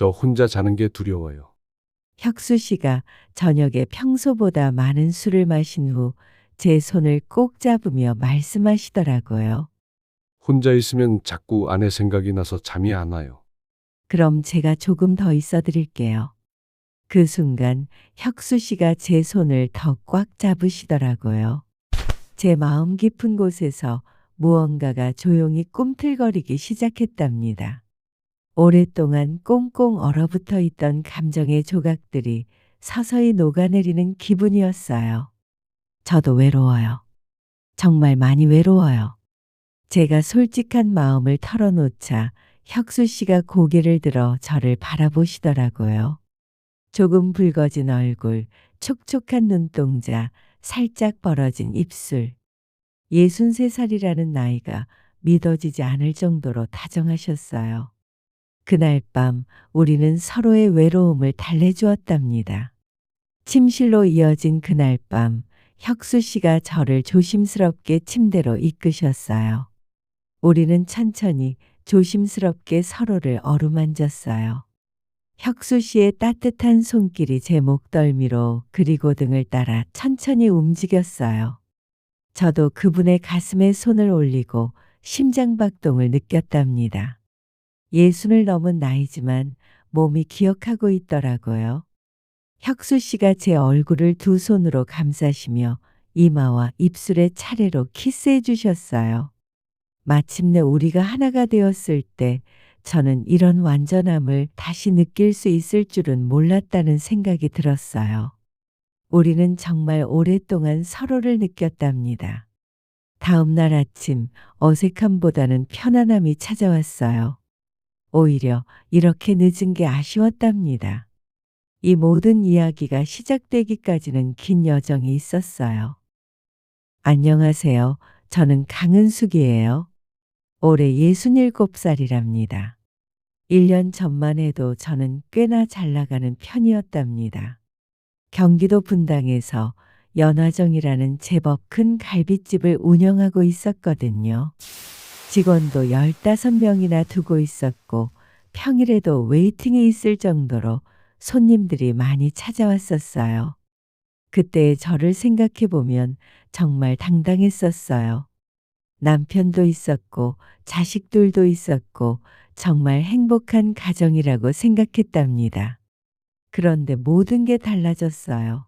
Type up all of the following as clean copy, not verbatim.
저 혼자 자는 게 두려워요. 혁수 씨가 저녁에 평소보다 많은 술을 마신 후 제 손을 꼭 잡으며 말씀하시더라고요. 혼자 있으면 자꾸 아내 생각이 나서 잠이 안 와요. 그럼 제가 조금 더 있어 드릴게요. 그 순간 혁수 씨가 제 손을 더 꽉 잡으시더라고요. 제 마음 깊은 곳에서 무언가가 조용히 꿈틀거리기 시작했답니다. 오랫동안 꽁꽁 얼어붙어 있던 감정의 조각들이 서서히 녹아내리는 기분이었어요. 저도 외로워요. 정말 많이 외로워요. 제가 솔직한 마음을 털어놓자 혁수 씨가 고개를 들어 저를 바라보시더라고요. 조금 붉어진 얼굴, 촉촉한 눈동자, 살짝 벌어진 입술. 63살이라는 나이가 믿어지지 않을 정도로 다정하셨어요. 그날 밤 우리는 서로의 외로움을 달래주었답니다. 침실로 이어진 그날 밤 혁수 씨가 저를 조심스럽게 침대로 이끄셨어요. 우리는 천천히 조심스럽게 서로를 어루만졌어요. 혁수 씨의 따뜻한 손길이 제 목덜미로 그리고 등을 따라 천천히 움직였어요. 저도 그분의 가슴에 손을 올리고 심장박동을 느꼈답니다. 예순을 넘은 나이지만 몸이 기억하고 있더라고요. 혁수 씨가 제 얼굴을 두 손으로 감싸시며 이마와 입술에 차례로 키스해 주셨어요. 마침내 우리가 하나가 되었을 때 저는 이런 완전함을 다시 느낄 수 있을 줄은 몰랐다는 생각이 들었어요. 우리는 정말 오랫동안 서로를 느꼈답니다. 다음 날 아침 어색함보다는 편안함이 찾아왔어요. 오히려 이렇게 늦은 게 아쉬웠답니다. 이 모든 이야기가 시작되기까지는 긴 여정이 있었어요. 안녕하세요. 저는 강은숙이에요. 올해 67살이랍니다. 1년 전만 해도 저는 꽤나 잘 나가는 편이었답니다. 경기도 분당에서 연화정이라는 제법 큰 갈빗집을 운영하고 있었거든요. 직원도 15명이나 두고 있었고 평일에도 웨이팅이 있을 정도로 손님들이 많이 찾아왔었어요. 그때의 저를 생각해 보면 정말 당당했었어요. 남편도 있었고 자식들도 있었고 정말 행복한 가정이라고 생각했답니다. 그런데 모든 게 달라졌어요.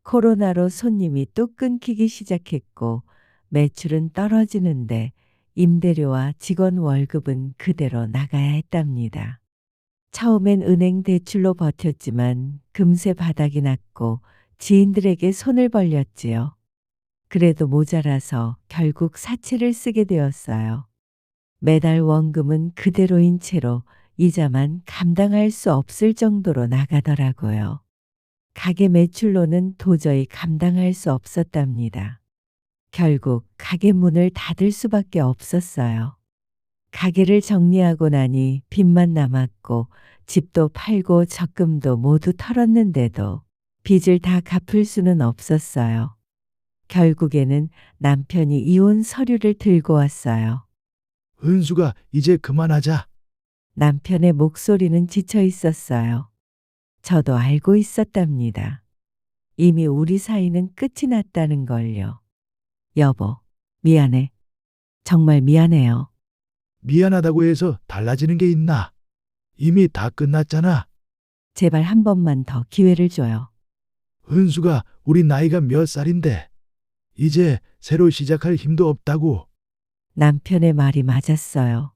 코로나로 손님이 또 끊기기 시작했고 매출은 떨어지는데 임대료와 직원 월급은 그대로 나가야 했답니다. 처음엔 은행 대출로 버텼지만 금세 바닥이 났고 지인들에게 손을 벌렸지요. 그래도 모자라서 결국 사채를 쓰게 되었어요. 매달 원금은 그대로인 채로 이자만 감당할 수 없을 정도로 나가더라고요. 가게 매출로는 도저히 감당할 수 없었답니다. 결국 가게 문을 닫을 수밖에 없었어요. 가게를 정리하고 나니 빚만 남았고 집도 팔고 적금도 모두 털었는데도 빚을 다 갚을 수는 없었어요. 결국에는 남편이 이혼 서류를 들고 왔어요. 은수가 이제 그만하자. 남편의 목소리는 지쳐 있었어요. 저도 알고 있었답니다. 이미 우리 사이는 끝이 났다는 걸요. 여보, 미안해. 정말 미안해요. 미안하다고 해서 달라지는 게 있나? 이미 다 끝났잖아. 제발 한 번만 더 기회를 줘요. 은수가 우리 나이가 몇 살인데 이제 새로 시작할 힘도 없다고. 남편의 말이 맞았어요.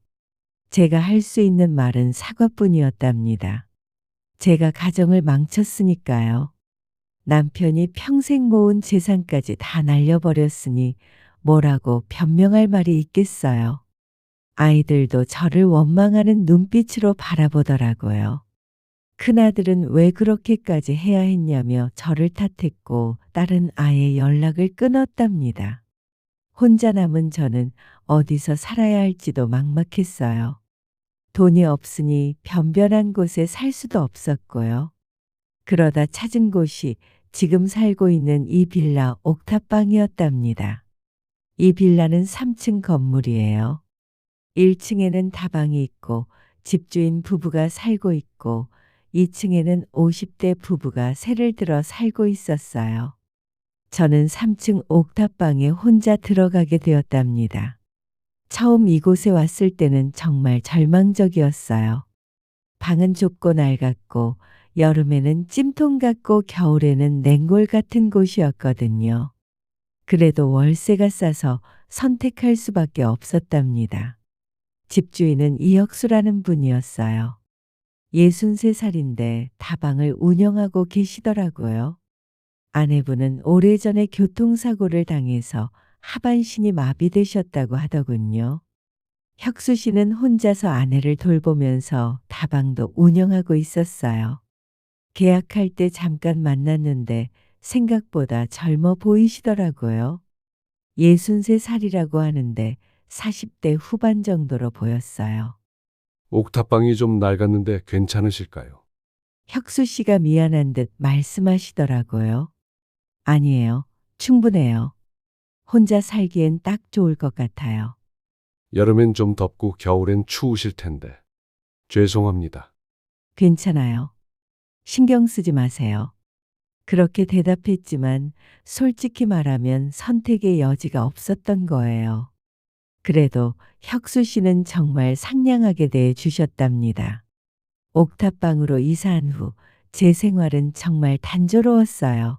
제가 할 수 있는 말은 사과뿐이었답니다. 제가 가정을 망쳤으니까요. 남편이 평생 모은 재산까지 다 날려버렸으니 뭐라고 변명할 말이 있겠어요. 아이들도 저를 원망하는 눈빛으로 바라보더라고요. 큰아들은 왜 그렇게까지 해야 했냐며 저를 탓했고 딸은 아예 연락을 끊었답니다. 혼자 남은 저는 어디서 살아야 할지도 막막했어요. 돈이 없으니 변변한 곳에 살 수도 없었고요. 그러다 찾은 곳이 지금 살고 있는 이 빌라 옥탑방이었답니다. 이 빌라는 3층 건물이에요. 1층에는 다방이 있고 집주인 부부가 살고 있고 2층에는 50대 부부가 새를 들어 살고 있었어요. 저는 3층 옥탑방에 혼자 들어가게 되었답니다. 처음 이곳에 왔을 때는 정말 절망적이었어요. 방은 좁고 낡았고 여름에는 찜통 같고 겨울에는 냉골 같은 곳이었거든요. 그래도 월세가 싸서 선택할 수밖에 없었답니다. 집주인은 이혁수라는 분이었어요. 63살인데 다방을 운영하고 계시더라고요. 아내분은 오래전에 교통사고를 당해서 하반신이 마비되셨다고 하더군요. 혁수 씨는 혼자서 아내를 돌보면서 다방도 운영하고 있었어요. 계약할 때 잠깐 만났는데 생각보다 젊어 보이시더라고요. 63살이라고 하는데 40대 후반 정도로 보였어요. 옥탑방이 좀 낡았는데 괜찮으실까요? 혁수 씨가 미안한 듯 말씀하시더라고요. 아니에요. 충분해요. 혼자 살기엔 딱 좋을 것 같아요. 여름엔 좀 덥고 겨울엔 추우실 텐데. 죄송합니다. 괜찮아요. 신경 쓰지 마세요. 그렇게 대답했지만 솔직히 말하면 선택의 여지가 없었던 거예요. 그래도 혁수 씨는 정말 상냥하게 대해 주셨답니다. 옥탑방으로 이사한 후 제 생활은 정말 단조로웠어요.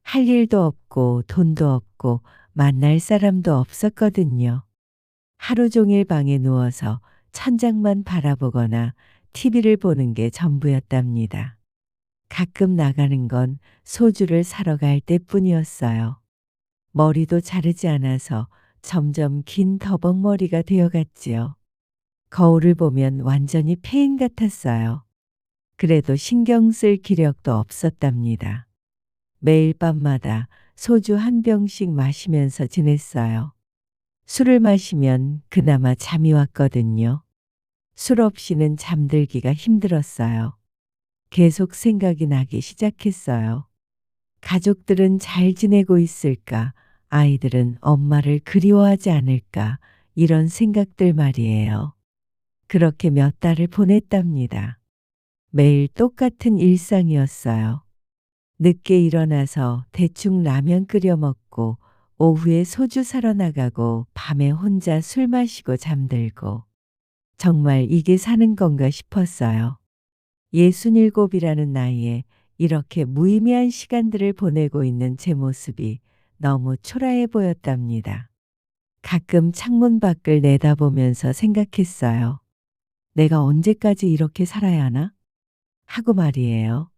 할 일도 없고 돈도 없고 만날 사람도 없었거든요. 하루 종일 방에 누워서 천장만 바라보거나 TV를 보는 게 전부였답니다. 가끔 나가는 건 소주를 사러 갈 때뿐이었어요. 머리도 자르지 않아서 점점 긴 더벅머리가 되어갔지요. 거울을 보면 완전히 폐인 같았어요. 그래도 신경 쓸 기력도 없었답니다. 매일 밤마다 소주 한 병씩 마시면서 지냈어요. 술을 마시면 그나마 잠이 왔거든요. 술 없이는 잠들기가 힘들었어요. 계속 생각이 나기 시작했어요. 가족들은 잘 지내고 있을까? 아이들은 엄마를 그리워하지 않을까? 이런 생각들 말이에요. 그렇게 몇 달을 보냈답니다. 매일 똑같은 일상이었어요. 늦게 일어나서 대충 라면 끓여 먹고 오후에 소주 사러 나가고 밤에 혼자 술 마시고 잠들고 정말 이게 사는 건가 싶었어요. 67이라는 나이에 이렇게 무의미한 시간들을 보내고 있는 제 모습이 너무 초라해 보였답니다. 가끔 창문 밖을 내다보면서 생각했어요. 내가 언제까지 이렇게 살아야 하나? 하고 말이에요.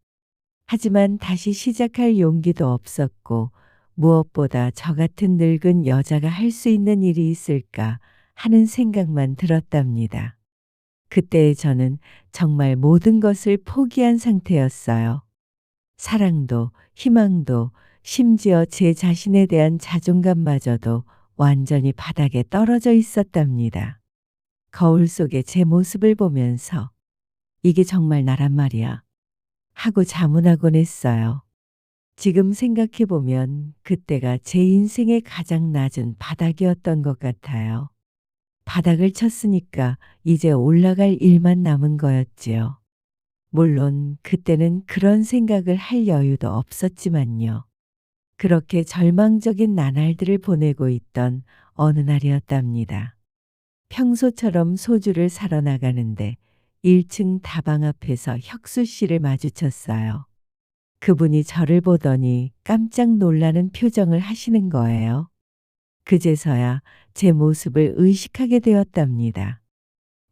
하지만 다시 시작할 용기도 없었고 무엇보다 저 같은 늙은 여자가 할 수 있는 일이 있을까 하는 생각만 들었답니다. 그때의 저는 정말 모든 것을 포기한 상태였어요. 사랑도 희망도 심지어 제 자신에 대한 자존감마저도 완전히 바닥에 떨어져 있었답니다. 거울 속에 제 모습을 보면서 이게 정말 나란 말이야 하고 자문하곤 했어요. 지금 생각해보면 그때가 제 인생의 가장 낮은 바닥이었던 것 같아요. 바닥을 쳤으니까 이제 올라갈 일만 남은 거였지요. 물론 그때는 그런 생각을 할 여유도 없었지만요. 그렇게 절망적인 나날들을 보내고 있던 어느 날이었답니다. 평소처럼 소주를 사러 나가는데 1층 다방 앞에서 혁수 씨를 마주쳤어요. 그분이 저를 보더니 깜짝 놀라는 표정을 하시는 거예요. 그제서야 제 모습을 의식하게 되었답니다.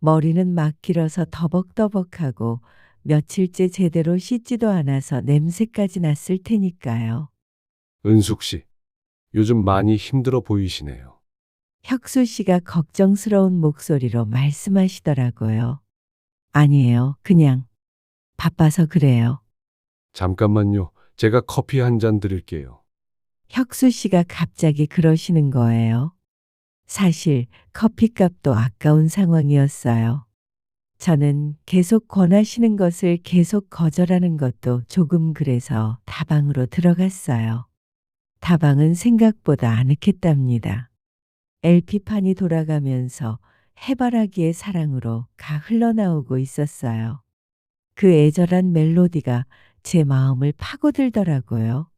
머리는 막 길어서 더벅더벅하고 며칠째 제대로 씻지도 않아서 냄새까지 났을 테니까요. 은숙 씨, 요즘 많이 힘들어 보이시네요. 혁수 씨가 걱정스러운 목소리로 말씀하시더라고요. 아니에요. 그냥 바빠서 그래요. 잠깐만요. 제가 커피 한 잔 드릴게요. 혁수 씨가 갑자기 그러시는 거예요. 사실 커피값도 아까운 상황이었어요. 저는 계속 권하시는 것을 계속 거절하는 것도 조금 그래서 다방으로 들어갔어요. 다방은 생각보다 아늑했답니다. LP판이 돌아가면서 해바라기의 사랑으로 가 흘러나오고 있었어요. 그 애절한 멜로디가 제 마음을 파고들더라고요.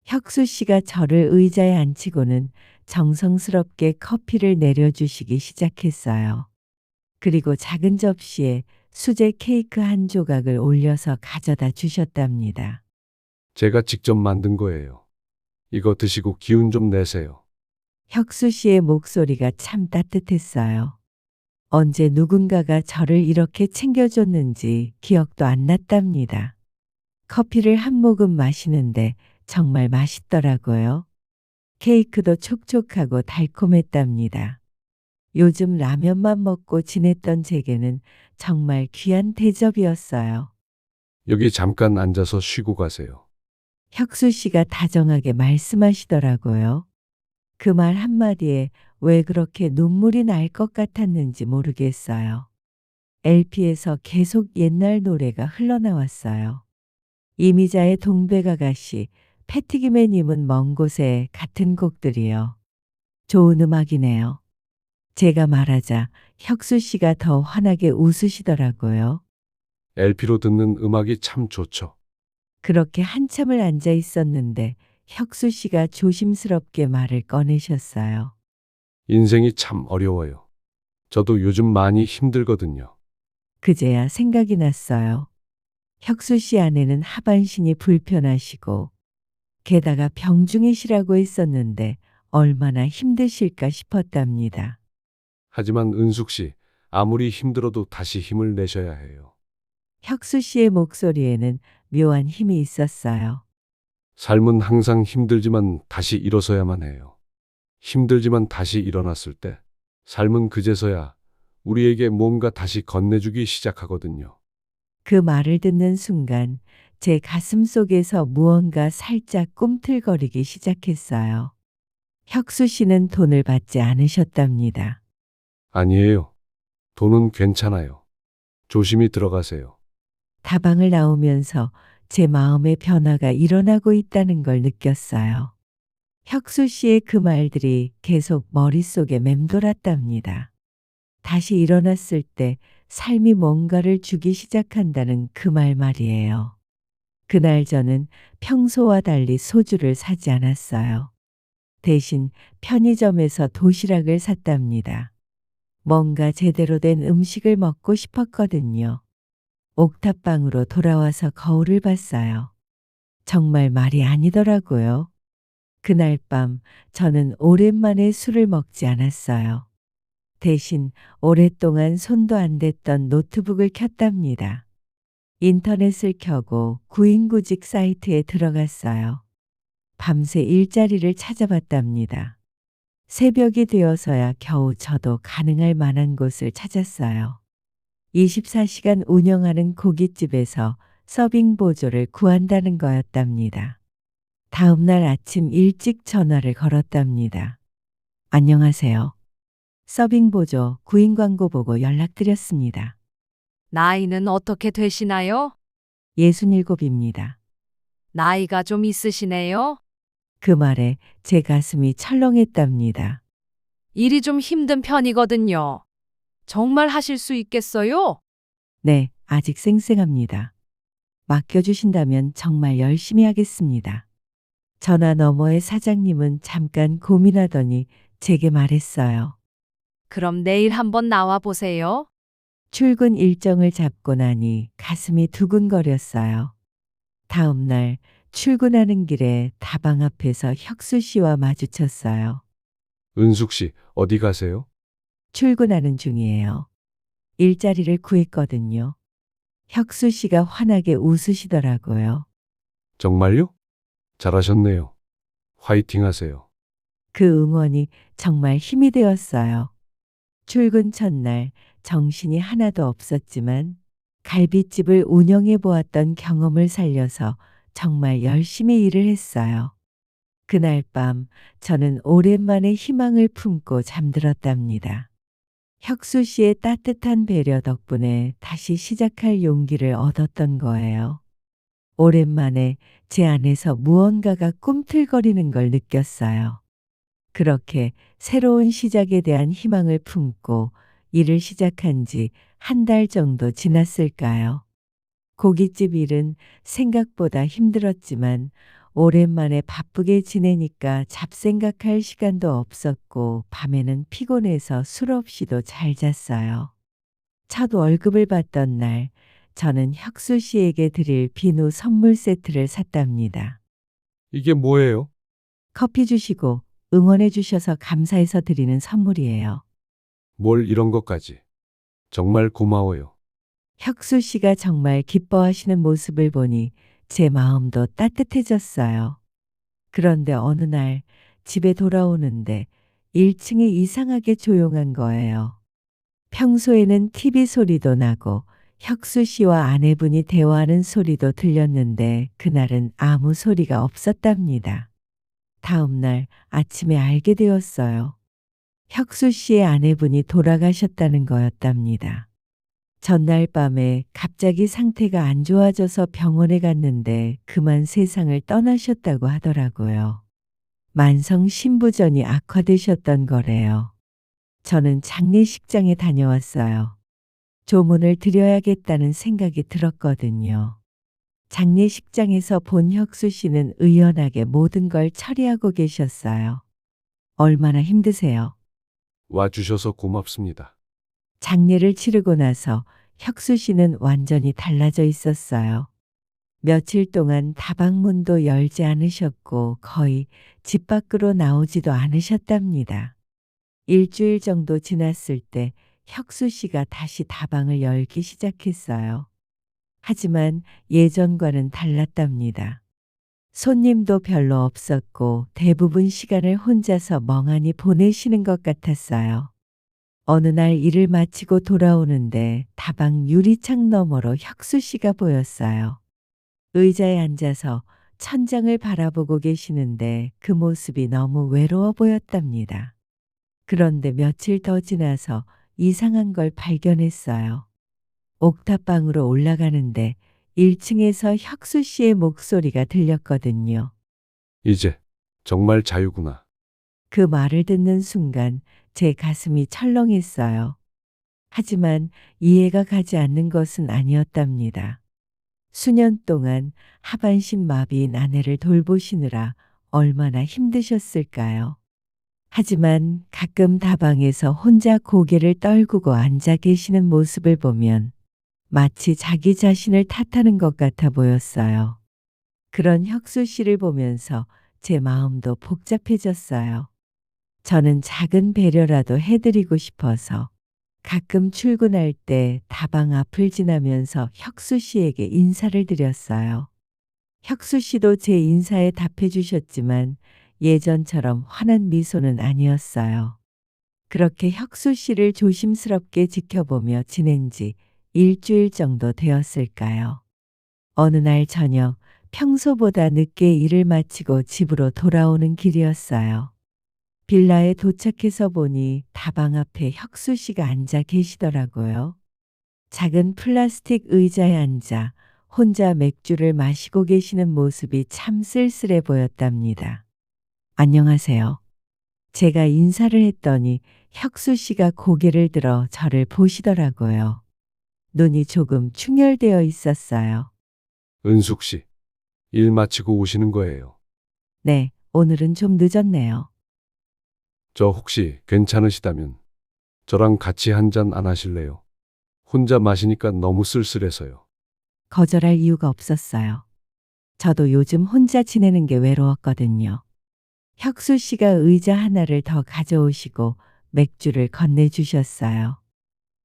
혁수 씨가 저를 의자에 앉히고는 정성스럽게 커피를 내려주시기 시작했어요. 그리고 작은 접시에 수제 케이크 한 조각을 올려서 가져다 주셨답니다. 제가 직접 만든 거예요. 이거 드시고 기운 좀 내세요. 혁수 씨의 목소리가 참 따뜻했어요. 언제 누군가가 저를 이렇게 챙겨줬는지 기억도 안 났답니다. 커피를 한 모금 마시는데 정말 맛있더라고요. 케이크도 촉촉하고 달콤했답니다. 요즘 라면만 먹고 지냈던 제게는 정말 귀한 대접이었어요. 여기 잠깐 앉아서 쉬고 가세요. 혁수 씨가 다정하게 말씀하시더라고요. 그 말 한마디에 왜 그렇게 눈물이 날 것 같았는지 모르겠어요. LP에서 계속 옛날 노래가 흘러나왔어요. 이미자의 동백아가씨, 패티김의님은 먼 곳에 같은 곡들이요. 좋은 음악이네요. 제가 말하자 혁수 씨가 더 환하게 웃으시더라고요. LP로 듣는 음악이 참 좋죠. 그렇게 한참을 앉아 있었는데 혁수 씨가 조심스럽게 말을 꺼내셨어요. 인생이 참 어려워요. 저도 요즘 많이 힘들거든요. 그제야 생각이 났어요. 혁수 씨 아내는 하반신이 불편하시고 게다가 병중이시라고 했었는데 얼마나 힘드실까 싶었답니다. 하지만 은숙 씨, 아무리 힘들어도 다시 힘을 내셔야 해요. 혁수 씨의 목소리에는 묘한 힘이 있었어요. 삶은 항상 힘들지만 다시 일어서야만 해요. 힘들지만 다시 일어났을 때 삶은 그제서야 우리에게 뭔가 다시 건네주기 시작하거든요. 그 말을 듣는 순간 제 가슴 속에서 무언가 살짝 꿈틀거리기 시작했어요. 혁수 씨는 돈을 받지 않으셨답니다. 아니에요. 돈은 괜찮아요. 조심히 들어가세요. 다방을 나오면서 제 마음의 변화가 일어나고 있다는 걸 느꼈어요. 혁수 씨의 그 말들이 계속 머릿속에 맴돌았답니다. 다시 일어났을 때 삶이 뭔가를 주기 시작한다는 그 말 말이에요. 그날 저는 평소와 달리 소주를 사지 않았어요. 대신 편의점에서 도시락을 샀답니다. 뭔가 제대로 된 음식을 먹고 싶었거든요. 옥탑방으로 돌아와서 거울을 봤어요. 정말 말이 아니더라고요. 그날 밤 저는 오랜만에 술을 먹지 않았어요. 대신 오랫동안 손도 안 댔던 노트북을 켰답니다. 인터넷을 켜고 구인구직 사이트에 들어갔어요. 밤새 일자리를 찾아봤답니다. 새벽이 되어서야 겨우 저도 가능할 만한 곳을 찾았어요. 24시간 운영하는 고깃집에서 서빙 보조를 구한다는 거였답니다. 다음 날 아침 일찍 전화를 걸었답니다. 안녕하세요. 서빙 보조 구인 광고 보고 연락드렸습니다. 나이는 어떻게 되시나요? 67입니다. 나이가 좀 있으시네요? 그 말에 제 가슴이 철렁했답니다. 일이 좀 힘든 편이거든요. 정말 하실 수 있겠어요? 네, 아직 쌩쌩합니다. 맡겨주신다면 정말 열심히 하겠습니다. 전화 너머의 사장님은 잠깐 고민하더니 제게 말했어요. 그럼 내일 한번 나와 보세요. 출근 일정을 잡고 나니 가슴이 두근거렸어요. 다음 날 출근하는 길에 다방 앞에서 혁수 씨와 마주쳤어요. 은숙 씨, 어디 가세요? 출근하는 중이에요. 일자리를 구했거든요. 혁수 씨가 환하게 웃으시더라고요. 정말요? 잘하셨네요. 화이팅 하세요. 그 응원이 정말 힘이 되었어요. 출근 첫날 정신이 하나도 없었지만 갈빗집을 운영해 보았던 경험을 살려서 정말 열심히 일을 했어요. 그날 밤 저는 오랜만에 희망을 품고 잠들었답니다. 혁수 씨의 따뜻한 배려 덕분에 다시 시작할 용기를 얻었던 거예요. 오랜만에 제 안에서 무언가가 꿈틀거리는 걸 느꼈어요. 그렇게 새로운 시작에 대한 희망을 품고 일을 시작한 지 한 달 정도 지났을까요? 고깃집 일은 생각보다 힘들었지만 오랜만에 바쁘게 지내니까 잡생각할 시간도 없었고 밤에는 피곤해서 술 없이도 잘 잤어요. 첫 월급을 받던 날 저는 혁수 씨에게 드릴 비누 선물 세트를 샀답니다. 이게 뭐예요? 커피 주시고 응원해 주셔서 감사해서 드리는 선물이에요. 뭘 이런 것까지. 정말 고마워요. 혁수 씨가 정말 기뻐하시는 모습을 보니 제 마음도 따뜻해졌어요. 그런데 어느 날 집에 돌아오는데 1층이 이상하게 조용한 거예요. 평소에는 TV 소리도 나고 혁수 씨와 아내분이 대화하는 소리도 들렸는데 그날은 아무 소리가 없었답니다. 다음 날 아침에 알게 되었어요. 혁수 씨의 아내분이 돌아가셨다는 거였답니다. 전날 밤에 갑자기 상태가 안 좋아져서 병원에 갔는데 그만 세상을 떠나셨다고 하더라고요. 만성 신부전이 악화되셨던 거래요. 저는 장례식장에 다녀왔어요. 조문을 드려야겠다는 생각이 들었거든요. 장례식장에서 본 혁수 씨는 의연하게 모든 걸 처리하고 계셨어요. 얼마나 힘드세요? 와주셔서 고맙습니다. 장례를 치르고 나서 혁수 씨는 완전히 달라져 있었어요. 며칠 동안 다방문도 열지 않으셨고 거의 집 밖으로 나오지도 않으셨답니다. 일주일 정도 지났을 때 혁수 씨가 다시 다방을 열기 시작했어요. 하지만 예전과는 달랐답니다. 손님도 별로 없었고 대부분 시간을 혼자서 멍하니 보내시는 것 같았어요. 어느 날 일을 마치고 돌아오는데 다방 유리창 너머로 혁수 씨가 보였어요. 의자에 앉아서 천장을 바라보고 계시는데 그 모습이 너무 외로워 보였답니다. 그런데 며칠 더 지나서 이상한 걸 발견했어요. 옥탑방으로 올라가는데 1층에서 혁수 씨의 목소리가 들렸거든요. 이제 정말 자유구나. 그 말을 듣는 순간 제 가슴이 철렁했어요. 하지만 이해가 가지 않는 것은 아니었답니다. 수년 동안 하반신 마비인 아내를 돌보시느라 얼마나 힘드셨을까요? 하지만 가끔 다방에서 혼자 고개를 떨구고 앉아 계시는 모습을 보면 마치 자기 자신을 탓하는 것 같아 보였어요. 그런 혁수 씨를 보면서 제 마음도 복잡해졌어요. 저는 작은 배려라도 해드리고 싶어서 가끔 출근할 때 다방 앞을 지나면서 혁수 씨에게 인사를 드렸어요. 혁수 씨도 제 인사에 답해 주셨지만 예전처럼 환한 미소는 아니었어요. 그렇게 혁수 씨를 조심스럽게 지켜보며 지낸 지 일주일 정도 되었을까요? 어느 날 저녁 평소보다 늦게 일을 마치고 집으로 돌아오는 길이었어요. 빌라에 도착해서 보니 다방 앞에 혁수 씨가 앉아 계시더라고요. 작은 플라스틱 의자에 앉아 혼자 맥주를 마시고 계시는 모습이 참 쓸쓸해 보였답니다. 안녕하세요. 제가 인사를 했더니 혁수 씨가 고개를 들어 저를 보시더라고요. 눈이 조금 충혈되어 있었어요. 은숙 씨, 일 마치고 오시는 거예요. 네, 오늘은 좀 늦었네요. 저 혹시 괜찮으시다면 저랑 같이 한 잔 안 하실래요? 혼자 마시니까 너무 쓸쓸해서요. 거절할 이유가 없었어요. 저도 요즘 혼자 지내는 게 외로웠거든요. 혁수 씨가 의자 하나를 더 가져오시고 맥주를 건네주셨어요.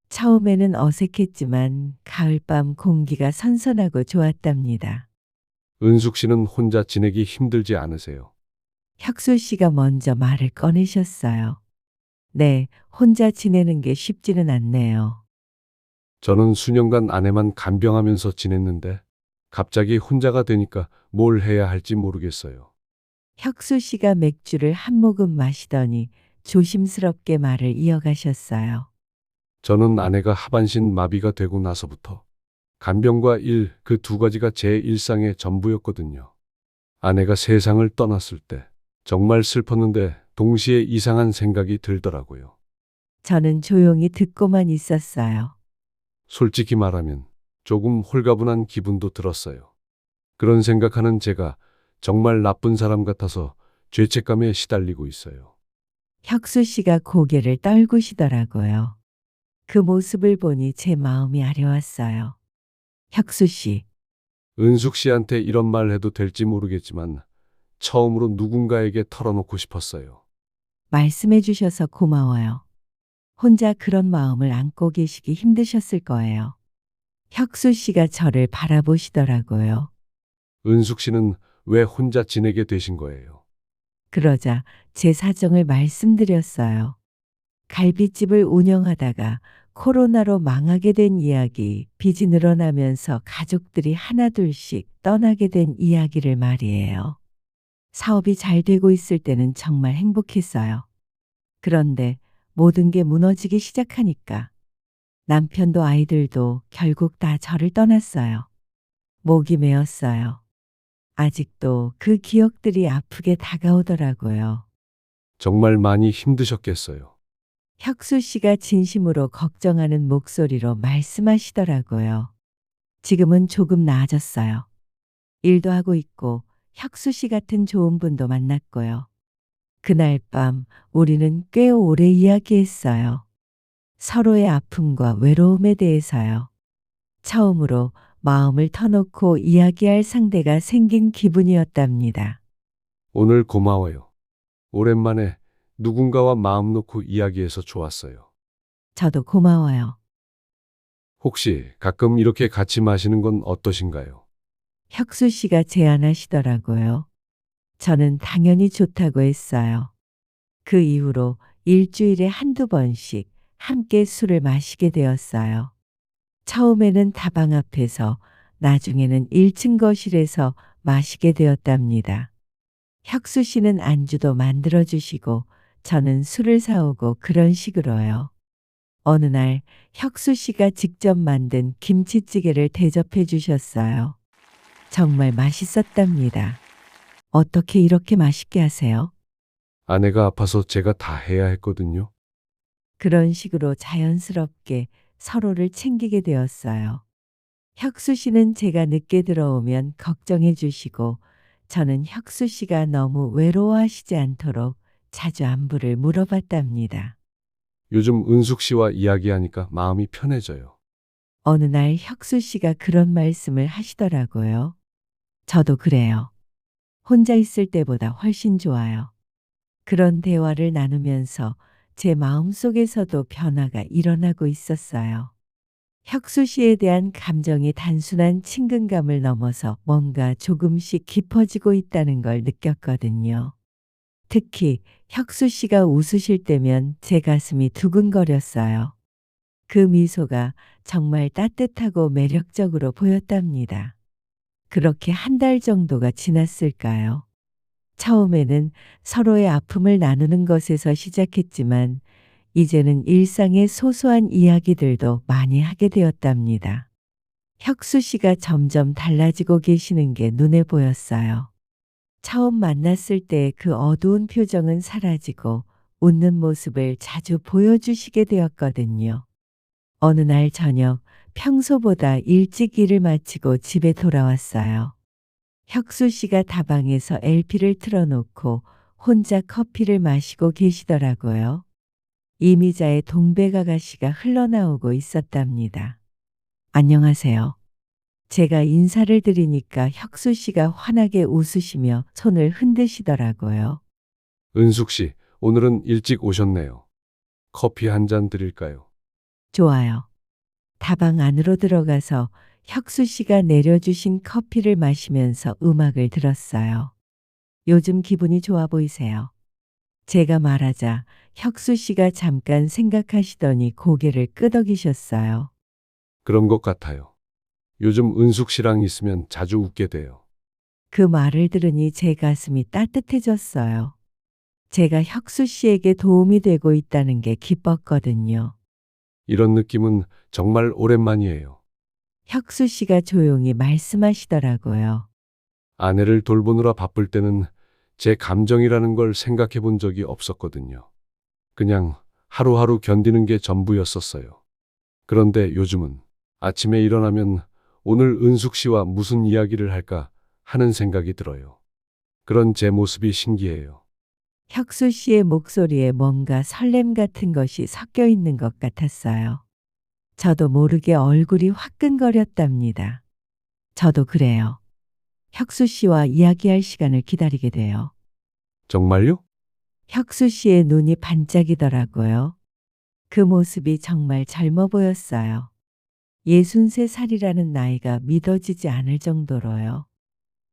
처음에는 어색했지만 가을밤 공기가 선선하고 좋았답니다. 은숙 씨는 혼자 지내기 힘들지 않으세요? 혁수 씨가 먼저 말을 꺼내셨어요. 네, 혼자 지내는 게 쉽지는 않네요. 저는 수년간 아내만 간병하면서 지냈는데 갑자기 혼자가 되니까 뭘 해야 할지 모르겠어요. 혁수 씨가 맥주를 한 모금 마시더니 조심스럽게 말을 이어가셨어요. 저는 아내가 하반신 마비가 되고 나서부터 간병과 일, 그 두 가지가 제 일상의 전부였거든요. 아내가 세상을 떠났을 때 정말 슬펐는데 동시에 이상한 생각이 들더라고요. 저는 조용히 듣고만 있었어요. 솔직히 말하면 조금 홀가분한 기분도 들었어요. 그런 생각하는 제가 정말 나쁜 사람 같아서 죄책감에 시달리고 있어요. 혁수 씨가 고개를 떨구시더라고요. 그 모습을 보니 제 마음이 아려왔어요. 혁수 씨, 은숙 씨한테 이런 말 해도 될지 모르겠지만 처음으로 누군가에게 털어놓고 싶었어요. 말씀해 주셔서 고마워요. 혼자 그런 마음을 안고 계시기 힘드셨을 거예요. 혁수 씨가 저를 바라보시더라고요. 은숙 씨는 왜 혼자 지내게 되신 거예요? 그러자 제 사정을 말씀드렸어요. 갈비집을 운영하다가 코로나로 망하게 된 이야기, 빚이 늘어나면서 가족들이 하나둘씩 떠나게 된 이야기를 말이에요. 사업이 잘 되고 있을 때는 정말 행복했어요. 그런데 모든 게 무너지기 시작하니까 남편도 아이들도 결국 다 저를 떠났어요. 목이 메었어요. 아직도 그 기억들이 아프게 다가오더라고요. 정말 많이 힘드셨겠어요. 혁수 씨가 진심으로 걱정하는 목소리로 말씀하시더라고요. 지금은 조금 나아졌어요. 일도 하고 있고 혁수 씨 같은 좋은 분도 만났고요. 그날 밤 우리는 꽤 오래 이야기했어요. 서로의 아픔과 외로움에 대해서요. 처음으로 마음을 터놓고 이야기할 상대가 생긴 기분이었답니다. 오늘 고마워요. 오랜만에 누군가와 마음 놓고 이야기해서 좋았어요. 저도 고마워요. 혹시 가끔 이렇게 같이 마시는 건 어떠신가요? 혁수 씨가 제안하시더라고요. 저는 당연히 좋다고 했어요. 그 이후로 일주일에 한두 번씩 함께 술을 마시게 되었어요. 처음에는 다방 앞에서, 나중에는 1층 거실에서 마시게 되었답니다. 혁수 씨는 안주도 만들어주시고 저는 술을 사오고 그런 식으로요. 어느 날 혁수 씨가 직접 만든 김치찌개를 대접해 주셨어요. 정말 맛있었답니다. 어떻게 이렇게 맛있게 하세요? 아내가 아파서 제가 다 해야 했거든요. 그런 식으로 자연스럽게 서로를 챙기게 되었어요. 혁수 씨는 제가 늦게 들어오면 걱정해 주시고 저는 혁수 씨가 너무 외로워하시지 않도록 자주 안부를 물어봤답니다. 요즘 은숙 씨와 이야기하니까 마음이 편해져요. 어느 날 혁수 씨가 그런 말씀을 하시더라고요. 저도 그래요. 혼자 있을 때보다 훨씬 좋아요. 그런 대화를 나누면서 제 마음속에서도 변화가 일어나고 있었어요. 혁수 씨에 대한 감정이 단순한 친근감을 넘어서 뭔가 조금씩 깊어지고 있다는 걸 느꼈거든요. 특히 혁수 씨가 웃으실 때면 제 가슴이 두근거렸어요. 그 미소가 정말 따뜻하고 매력적으로 보였답니다. 그렇게 한 달 정도가 지났을까요? 처음에는 서로의 아픔을 나누는 것에서 시작했지만 이제는 일상의 소소한 이야기들도 많이 하게 되었답니다. 혁수 씨가 점점 달라지고 계시는 게 눈에 보였어요. 처음 만났을 때 그 어두운 표정은 사라지고 웃는 모습을 자주 보여주시게 되었거든요. 어느 날 저녁 평소보다 일찍 일을 마치고 집에 돌아왔어요. 혁수 씨가 다방에서 LP를 틀어놓고 혼자 커피를 마시고 계시더라고요. 이미자의 동백아가씨가 흘러나오고 있었답니다. 안녕하세요. 제가 인사를 드리니까 혁수 씨가 환하게 웃으시며 손을 흔드시더라고요. 은숙 씨, 오늘은 일찍 오셨네요. 커피 한 잔 드릴까요? 좋아요. 다방 안으로 들어가서 혁수 씨가 내려주신 커피를 마시면서 음악을 들었어요. 요즘 기분이 좋아 보이세요. 제가 말하자 혁수 씨가 잠깐 생각하시더니 고개를 끄덕이셨어요. 그런 것 같아요. 요즘 은숙 씨랑 있으면 자주 웃게 돼요. 그 말을 들으니 제 가슴이 따뜻해졌어요. 제가 혁수 씨에게 도움이 되고 있다는 게 기뻤거든요. 이런 느낌은 정말 오랜만이에요. 혁수 씨가 조용히 말씀하시더라고요. 아내를 돌보느라 바쁠 때는 제 감정이라는 걸 생각해 본 적이 없었거든요. 그냥 하루하루 견디는 게 전부였었어요. 그런데 요즘은 아침에 일어나면 오늘 은숙 씨와 무슨 이야기를 할까 하는 생각이 들어요. 그런 제 모습이 신기해요. 혁수 씨의 목소리에 뭔가 설렘 같은 것이 섞여 있는 것 같았어요. 저도 모르게 얼굴이 화끈거렸답니다. 저도 그래요. 혁수 씨와 이야기할 시간을 기다리게 돼요. 정말요? 혁수 씨의 눈이 반짝이더라고요. 그 모습이 정말 젊어 보였어요. 63살이라는 나이가 믿어지지 않을 정도로요.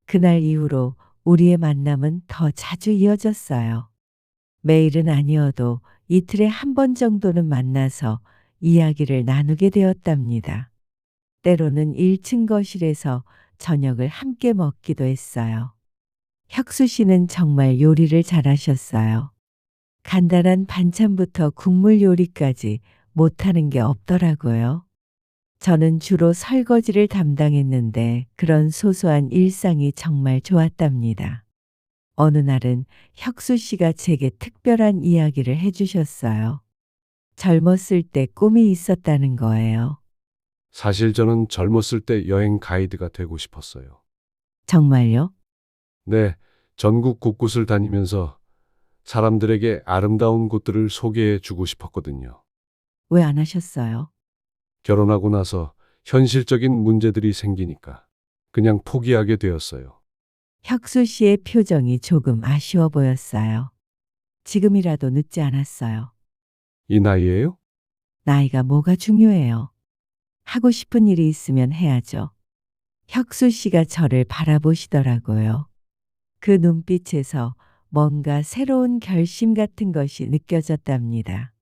그날 이후로 우리의 만남은 더 자주 이어졌어요. 매일은 아니어도 이틀에 한 번 정도는 만나서 이야기를 나누게 되었답니다. 때로는 1층 거실에서 저녁을 함께 먹기도 했어요. 혁수 씨는 정말 요리를 잘하셨어요. 간단한 반찬부터 국물 요리까지 못하는 게 없더라고요. 저는 주로 설거지를 담당했는데 그런 소소한 일상이 정말 좋았답니다. 어느 날은 혁수 씨가 제게 특별한 이야기를 해주셨어요. 젊었을 때 꿈이 있었다는 거예요. 사실 저는 젊었을 때 여행 가이드가 되고 싶었어요. 정말요? 네, 전국 곳곳을 다니면서 사람들에게 아름다운 곳들을 소개해 주고 싶었거든요. 왜 안 하셨어요? 결혼하고 나서 현실적인 문제들이 생기니까 그냥 포기하게 되었어요. 혁수 씨의 표정이 조금 아쉬워 보였어요. 지금이라도 늦지 않았어요. 이 나이에요? 나이가 뭐가 중요해요. 하고 싶은 일이 있으면 해야죠. 혁수 씨가 저를 바라보시더라고요. 그 눈빛에서 뭔가 새로운 결심 같은 것이 느껴졌답니다.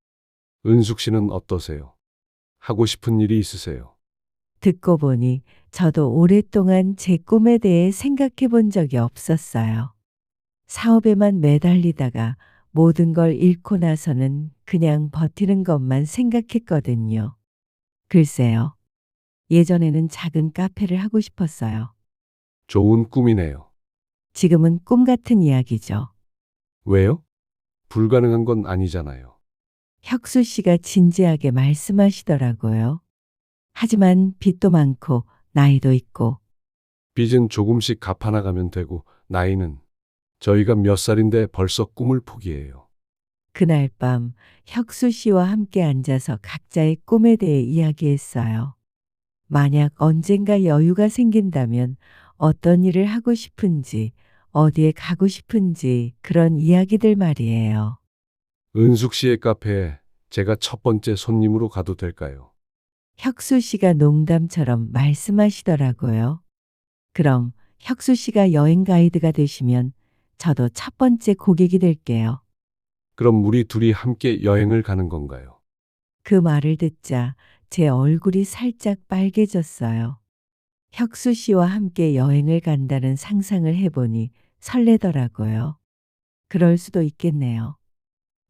은숙 씨는 어떠세요? 하고 싶은 일이 있으세요? 듣고 보니 저도 오랫동안 제 꿈에 대해 생각해 본 적이 없었어요. 사업에만 매달리다가 모든 걸 잃고 나서는 그냥 버티는 것만 생각했거든요. 글쎄요. 예전에는 작은 카페를 하고 싶었어요. 좋은 꿈이네요. 지금은 꿈 같은 이야기죠. 왜요? 불가능한 건 아니잖아요. 혁수 씨가 진지하게 말씀하시더라고요. 하지만 빚도 많고 나이도 있고 빚은 조금씩 갚아나가면 되고 나이는 저희가 몇 살인데 벌써 꿈을 포기해요. 그날 밤 혁수 씨와 함께 앉아서 각자의 꿈에 대해 이야기했어요. 만약 언젠가 여유가 생긴다면 어떤 일을 하고 싶은지, 어디에 가고 싶은지 그런 이야기들 말이에요. 은숙 씨의 카페에 제가 첫 번째 손님으로 가도 될까요? 혁수 씨가 농담처럼 말씀하시더라고요. 그럼 혁수 씨가 여행 가이드가 되시면 저도 첫 번째 고객이 될게요. 그럼 우리 둘이 함께 여행을 가는 건가요? 그 말을 듣자 제 얼굴이 살짝 빨개졌어요. 혁수 씨와 함께 여행을 간다는 상상을 해보니 설레더라고요. 그럴 수도 있겠네요.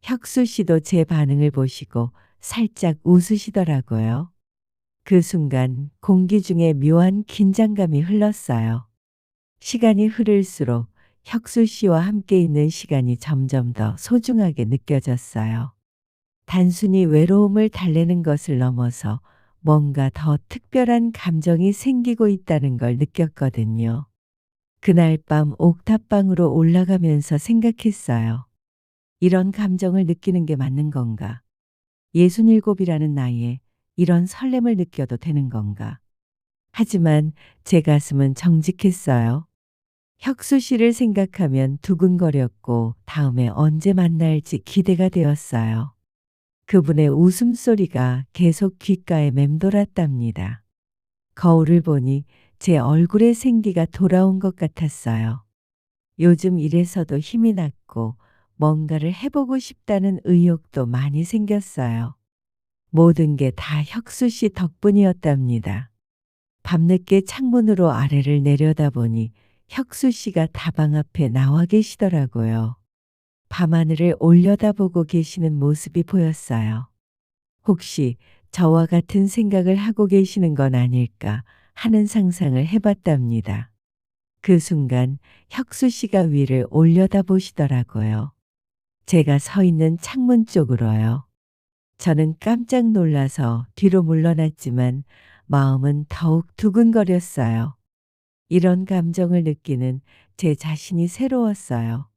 혁수 씨도 제 반응을 보시고 살짝 웃으시더라고요. 그 순간 공기 중에 묘한 긴장감이 흘렀어요. 시간이 흐를수록 혁수 씨와 함께 있는 시간이 점점 더 소중하게 느껴졌어요. 단순히 외로움을 달래는 것을 넘어서 뭔가 더 특별한 감정이 생기고 있다는 걸 느꼈거든요. 그날 밤 옥탑방으로 올라가면서 생각했어요. 이런 감정을 느끼는 게 맞는 건가? 67이라는 나이에 이런 설렘을 느껴도 되는 건가? 하지만 제 가슴은 정직했어요. 혁수 씨를 생각하면 두근거렸고 다음에 언제 만날지 기대가 되었어요. 그분의 웃음소리가 계속 귓가에 맴돌았답니다. 거울을 보니 제 얼굴의 생기가 돌아온 것 같았어요. 요즘 일에서도 힘이 났고 뭔가를 해보고 싶다는 의욕도 많이 생겼어요. 모든 게 다 혁수 씨 덕분이었답니다. 밤늦게 창문으로 아래를 내려다보니 혁수 씨가 다방 앞에 나와 계시더라고요. 밤하늘을 올려다보고 계시는 모습이 보였어요. 혹시 저와 같은 생각을 하고 계시는 건 아닐까 하는 상상을 해봤답니다. 그 순간 혁수 씨가 위를 올려다보시더라고요. 제가 서 있는 창문 쪽으로요. 저는 깜짝 놀라서 뒤로 물러났지만 마음은 더욱 두근거렸어요. 이런 감정을 느끼는 제 자신이 새로웠어요.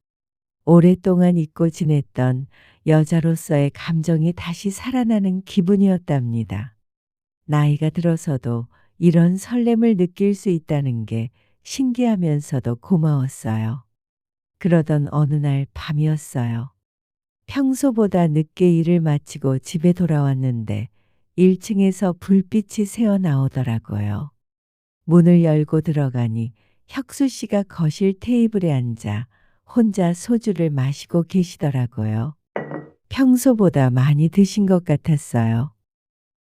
오랫동안 잊고 지냈던 여자로서의 감정이 다시 살아나는 기분이었답니다. 나이가 들어서도 이런 설렘을 느낄 수 있다는 게 신기하면서도 고마웠어요. 그러던 어느 날 밤이었어요. 평소보다 늦게 일을 마치고 집에 돌아왔는데 1층에서 불빛이 새어 나오더라고요. 문을 열고 들어가니 혁수 씨가 거실 테이블에 앉아 혼자 소주를 마시고 계시더라고요. 평소보다 많이 드신 것 같았어요.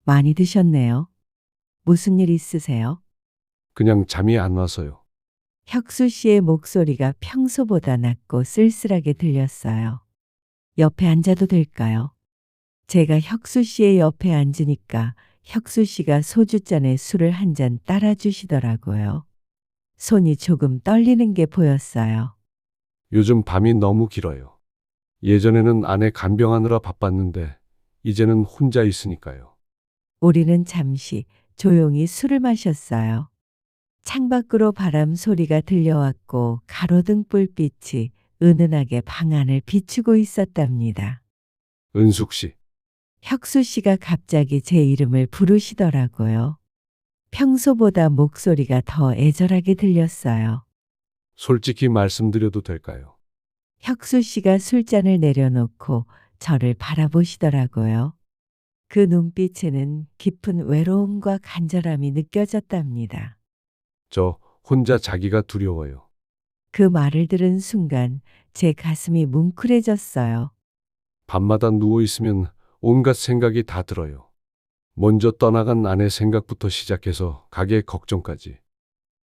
많이 드셨네요. 무슨 일 있으세요? 그냥 잠이 안 와서요. 혁수 씨의 목소리가 평소보다 낮고 쓸쓸하게 들렸어요. 옆에 앉아도 될까요? 제가 혁수 씨의 옆에 앉으니까 혁수 씨가 소주잔에 술을 한 잔 따라 주시더라고요. 손이 조금 떨리는 게 보였어요. 요즘 밤이 너무 길어요. 예전에는 아내 간병하느라 바빴는데 이제는 혼자 있으니까요. 우리는 잠시 조용히 술을 마셨어요. 창밖으로 바람 소리가 들려왔고 가로등 불빛이 은은하게 방 안을 비추고 있었답니다. 은숙 씨, 혁수 씨가 갑자기 제 이름을 부르시더라고요. 평소보다 목소리가 더 애절하게 들렸어요. 솔직히 말씀드려도 될까요? 혁수 씨가 술잔을 내려놓고 저를 바라보시더라고요. 그 눈빛에는 깊은 외로움과 간절함이 느껴졌답니다. 저 혼자 자기가 두려워요. 그 말을 들은 순간 제 가슴이 뭉클해졌어요. 밤마다 누워 있으면 온갖 생각이 다 들어요. 먼저 떠나간 아내 생각부터 시작해서 가게 걱정까지.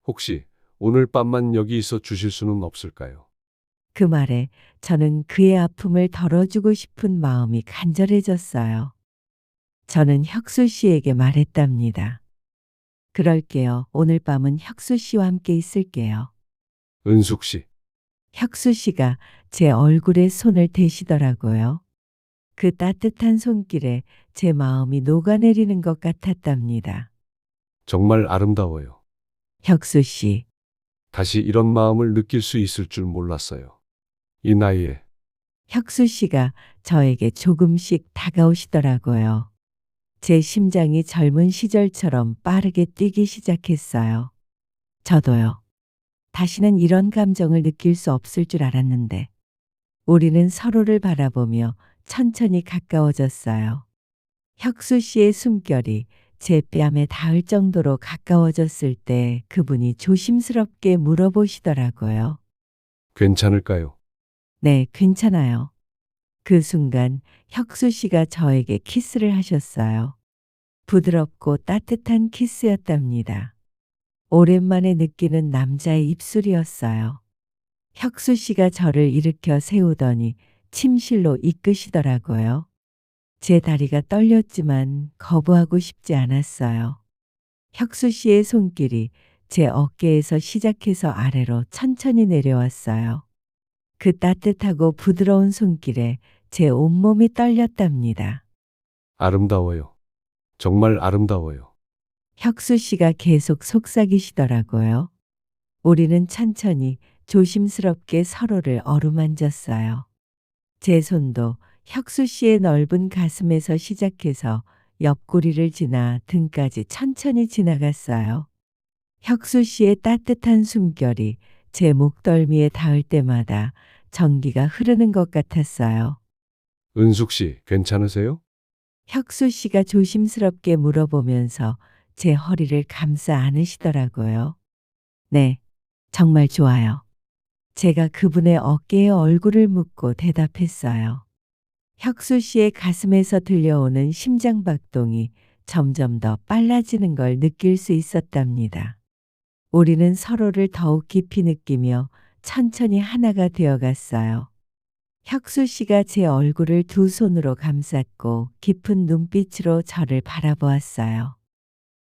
혹시 오늘 밤만 여기 있어 주실 수는 없을까요? 그 말에 저는 그의 아픔을 덜어주고 싶은 마음이 간절해졌어요. 저는 혁수 씨에게 말했답니다. 그럴게요. 오늘 밤은 혁수 씨와 함께 있을게요. 은숙 씨, 혁수 씨가 제 얼굴에 손을 대시더라고요. 그 따뜻한 손길에 제 마음이 녹아내리는 것 같았답니다. 정말 아름다워요. 혁수 씨, 다시 이런 마음을 느낄 수 있을 줄 몰랐어요. 이 나이에 혁수 씨가 저에게 조금씩 다가오시더라고요. 제 심장이 젊은 시절처럼 빠르게 뛰기 시작했어요. 저도요. 다시는 이런 감정을 느낄 수 없을 줄 알았는데, 우리는 서로를 바라보며 천천히 가까워졌어요. 혁수 씨의 숨결이 제 뺨에 닿을 정도로 가까워졌을 때 그분이 조심스럽게 물어보시더라고요. 괜찮을까요? 네, 괜찮아요. 그 순간 혁수 씨가 저에게 키스를 하셨어요. 부드럽고 따뜻한 키스였답니다. 오랜만에 느끼는 남자의 입술이었어요. 혁수 씨가 저를 일으켜 세우더니 침실로 이끄시더라고요. 제 다리가 떨렸지만 거부하고 싶지 않았어요. 혁수 씨의 손길이 제 어깨에서 시작해서 아래로 천천히 내려왔어요. 그 따뜻하고 부드러운 손길에 제 온몸이 떨렸답니다. 아름다워요. 정말 아름다워요. 혁수 씨가 계속 속삭이시더라고요. 우리는 천천히 조심스럽게 서로를 어루만졌어요. 제 손도 혁수 씨의 넓은 가슴에서 시작해서 옆구리를 지나 등까지 천천히 지나갔어요. 혁수 씨의 따뜻한 숨결이 제 목덜미에 닿을 때마다 전기가 흐르는 것 같았어요. 은숙 씨, 괜찮으세요? 혁수 씨가 조심스럽게 물어보면서 제 허리를 감싸 안으시더라고요. 네, 정말 좋아요. 제가 그분의 어깨에 얼굴을 묻고 대답했어요. 혁수 씨의 가슴에서 들려오는 심장박동이 점점 더 빨라지는 걸 느낄 수 있었답니다. 우리는 서로를 더욱 깊이 느끼며 천천히 하나가 되어갔어요. 혁수 씨가 제 얼굴을 두 손으로 감쌌고 깊은 눈빛으로 저를 바라보았어요.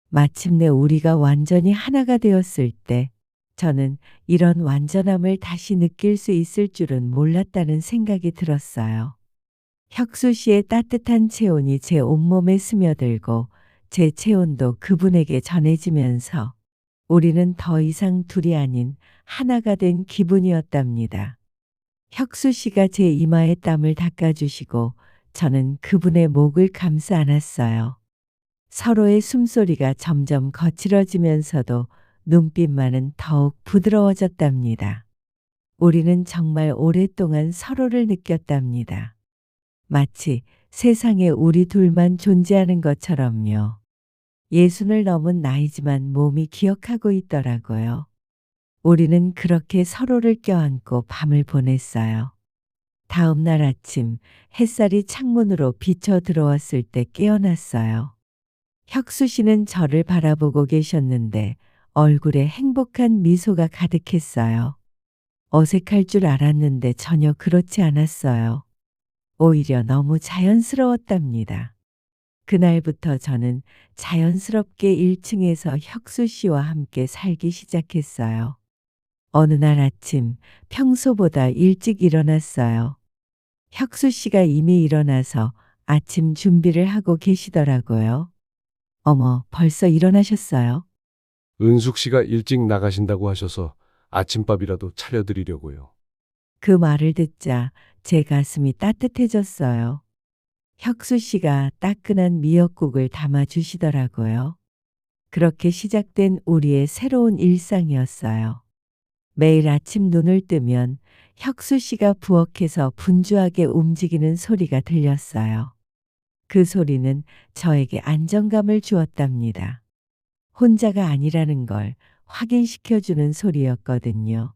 마침내 우리가 완전히 하나가 되었을 때 저는 이런 완전함을 다시 느낄 수 있을 줄은 몰랐다는 생각이 들었어요. 혁수 씨의 따뜻한 체온이 제 온몸에 스며들고 제 체온도 그분에게 전해지면서 우리는 더 이상 둘이 아닌 하나가 된 기분이었답니다. 혁수 씨가 제 이마에 땀을 닦아주시고 저는 그분의 목을 감싸 안았어요. 서로의 숨소리가 점점 거칠어지면서도 눈빛만은 더욱 부드러워졌답니다. 우리는 정말 오랫동안 서로를 느꼈답니다. 마치 세상에 우리 둘만 존재하는 것처럼요. 예순을 넘은 나이지만 몸이 기억하고 있더라고요. 우리는 그렇게 서로를 껴안고 밤을 보냈어요. 다음 날 아침 햇살이 창문으로 비쳐 들어왔을 때 깨어났어요. 혁수 씨는 저를 바라보고 계셨는데 얼굴에 행복한 미소가 가득했어요. 어색할 줄 알았는데 전혀 그렇지 않았어요. 오히려 너무 자연스러웠답니다. 그날부터 저는 자연스럽게 1층에서 혁수 씨와 함께 살기 시작했어요. 어느 날 아침 평소보다 일찍 일어났어요. 혁수 씨가 이미 일어나서 아침 준비를 하고 계시더라고요. 어머, 벌써 일어나셨어요? 은숙 씨가 일찍 나가신다고 하셔서 아침밥이라도 차려드리려고요. 그 말을 듣자 제 가슴이 따뜻해졌어요. 혁수 씨가 따끈한 미역국을 담아 주시더라고요. 그렇게 시작된 우리의 새로운 일상이었어요. 매일 아침 눈을 뜨면 혁수 씨가 부엌에서 분주하게 움직이는 소리가 들렸어요. 그 소리는 저에게 안정감을 주었답니다. 혼자가 아니라는 걸 확인시켜주는 소리였거든요.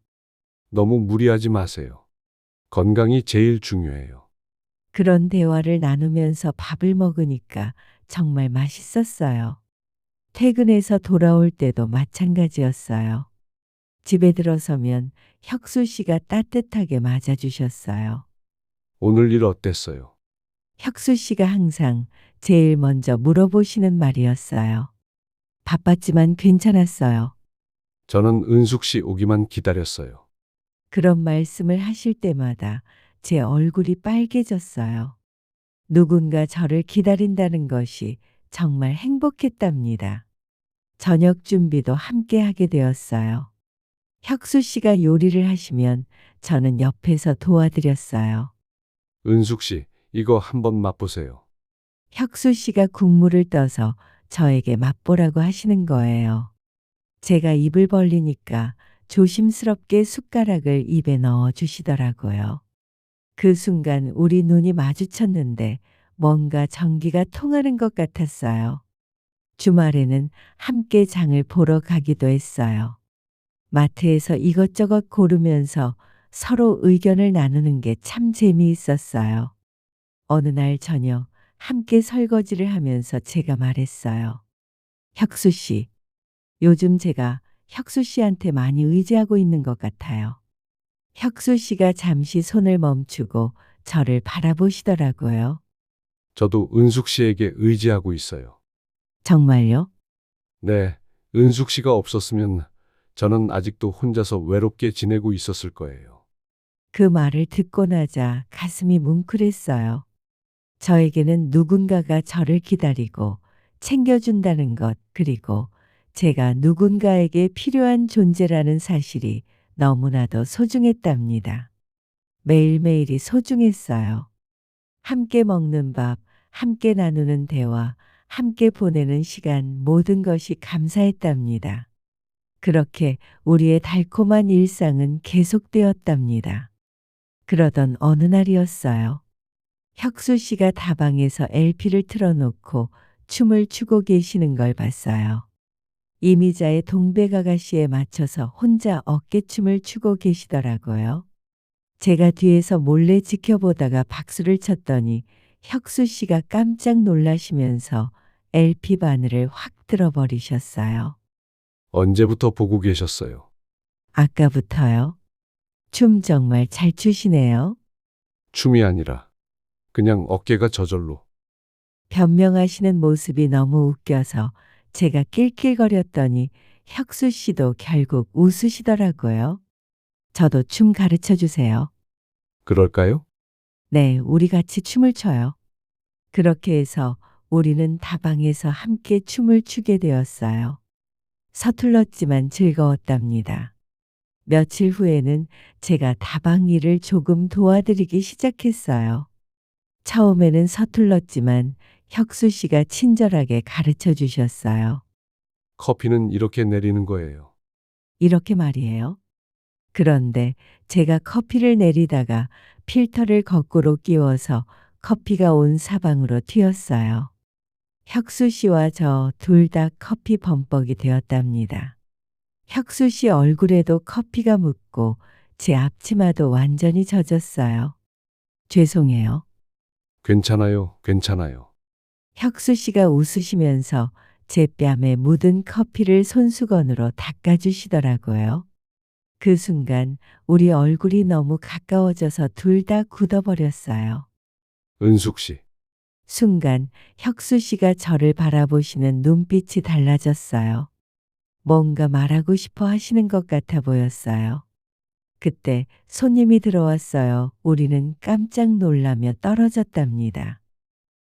너무 무리하지 마세요. 건강이 제일 중요해요. 그런 대화를 나누면서 밥을 먹으니까 정말 맛있었어요. 퇴근해서 돌아올 때도 마찬가지였어요. 집에 들어서면 혁수 씨가 따뜻하게 맞아주셨어요. 오늘 일 어땠어요? 혁수 씨가 항상 제일 먼저 물어보시는 말이었어요. 바빴지만 괜찮았어요. 저는 은숙 씨 오기만 기다렸어요. 그런 말씀을 하실 때마다 제 얼굴이 빨개졌어요. 누군가 저를 기다린다는 것이 정말 행복했답니다. 저녁 준비도 함께 하게 되었어요. 혁수 씨가 요리를 하시면 저는 옆에서 도와드렸어요. 은숙 씨, 이거 한번 맛보세요. 혁수 씨가 국물을 떠서 저에게 맛보라고 하시는 거예요. 제가 입을 벌리니까 조심스럽게 숟가락을 입에 넣어 주시더라고요. 그 순간 우리 눈이 마주쳤는데 뭔가 전기가 통하는 것 같았어요. 주말에는 함께 장을 보러 가기도 했어요. 마트에서 이것저것 고르면서 서로 의견을 나누는 게 참 재미있었어요. 어느 날 저녁 함께 설거지를 하면서 제가 말했어요. 혁수 씨, 요즘 제가 혁수 씨한테 많이 의지하고 있는 것 같아요. 혁수 씨가 잠시 손을 멈추고 저를 바라보시더라고요. 저도 은숙 씨에게 의지하고 있어요. 정말요? 네, 은숙 씨가 없었으면 저는 아직도 혼자서 외롭게 지내고 있었을 거예요. 그 말을 듣고 나자 가슴이 뭉클했어요. 저에게는 누군가가 저를 기다리고 챙겨준다는 것, 그리고 제가 누군가에게 필요한 존재라는 사실이 너무나도 소중했답니다. 매일매일이 소중했어요. 함께 먹는 밥, 함께 나누는 대화, 함께 보내는 시간, 모든 것이 감사했답니다. 그렇게 우리의 달콤한 일상은 계속되었답니다. 그러던 어느 날이었어요. 혁수 씨가 다방에서 LP를 틀어놓고 춤을 추고 계시는 걸 봤어요. 이미자의 동백아가씨에 맞춰서 혼자 어깨춤을 추고 계시더라고요. 제가 뒤에서 몰래 지켜보다가 박수를 쳤더니 혁수 씨가 깜짝 놀라시면서 LP 바늘을 확 들어버리셨어요. 언제부터 보고 계셨어요? 아까부터요. 춤 정말 잘 추시네요. 춤이 아니라 그냥 어깨가 저절로. 변명하시는 모습이 너무 웃겨서 제가 낄낄거렸더니 혁수 씨도 결국 웃으시더라고요. 저도 춤 가르쳐 주세요. 그럴까요? 네, 우리 같이 춤을 춰요. 그렇게 해서 우리는 다방에서 함께 춤을 추게 되었어요. 서툴렀지만 즐거웠답니다. 며칠 후에는 제가 다방 일을 조금 도와드리기 시작했어요. 처음에는 서툴렀지만 혁수 씨가 친절하게 가르쳐 주셨어요. 커피는 이렇게 내리는 거예요. 이렇게 말이에요. 그런데 제가 커피를 내리다가 필터를 거꾸로 끼워서 커피가 온 사방으로 튀었어요. 혁수 씨와 저 둘 다 커피 범벅이 되었답니다. 혁수 씨 얼굴에도 커피가 묻고 제 앞치마도 완전히 젖었어요. 죄송해요. 괜찮아요, 괜찮아요. 혁수 씨가 웃으시면서 제 뺨에 묻은 커피를 손수건으로 닦아주시더라고요. 그 순간 우리 얼굴이 너무 가까워져서 둘 다 굳어버렸어요. 은숙 씨, 순간 혁수 씨가 저를 바라보시는 눈빛이 달라졌어요. 뭔가 말하고 싶어 하시는 것 같아 보였어요. 그때 손님이 들어왔어요. 우리는 깜짝 놀라며 떨어졌답니다.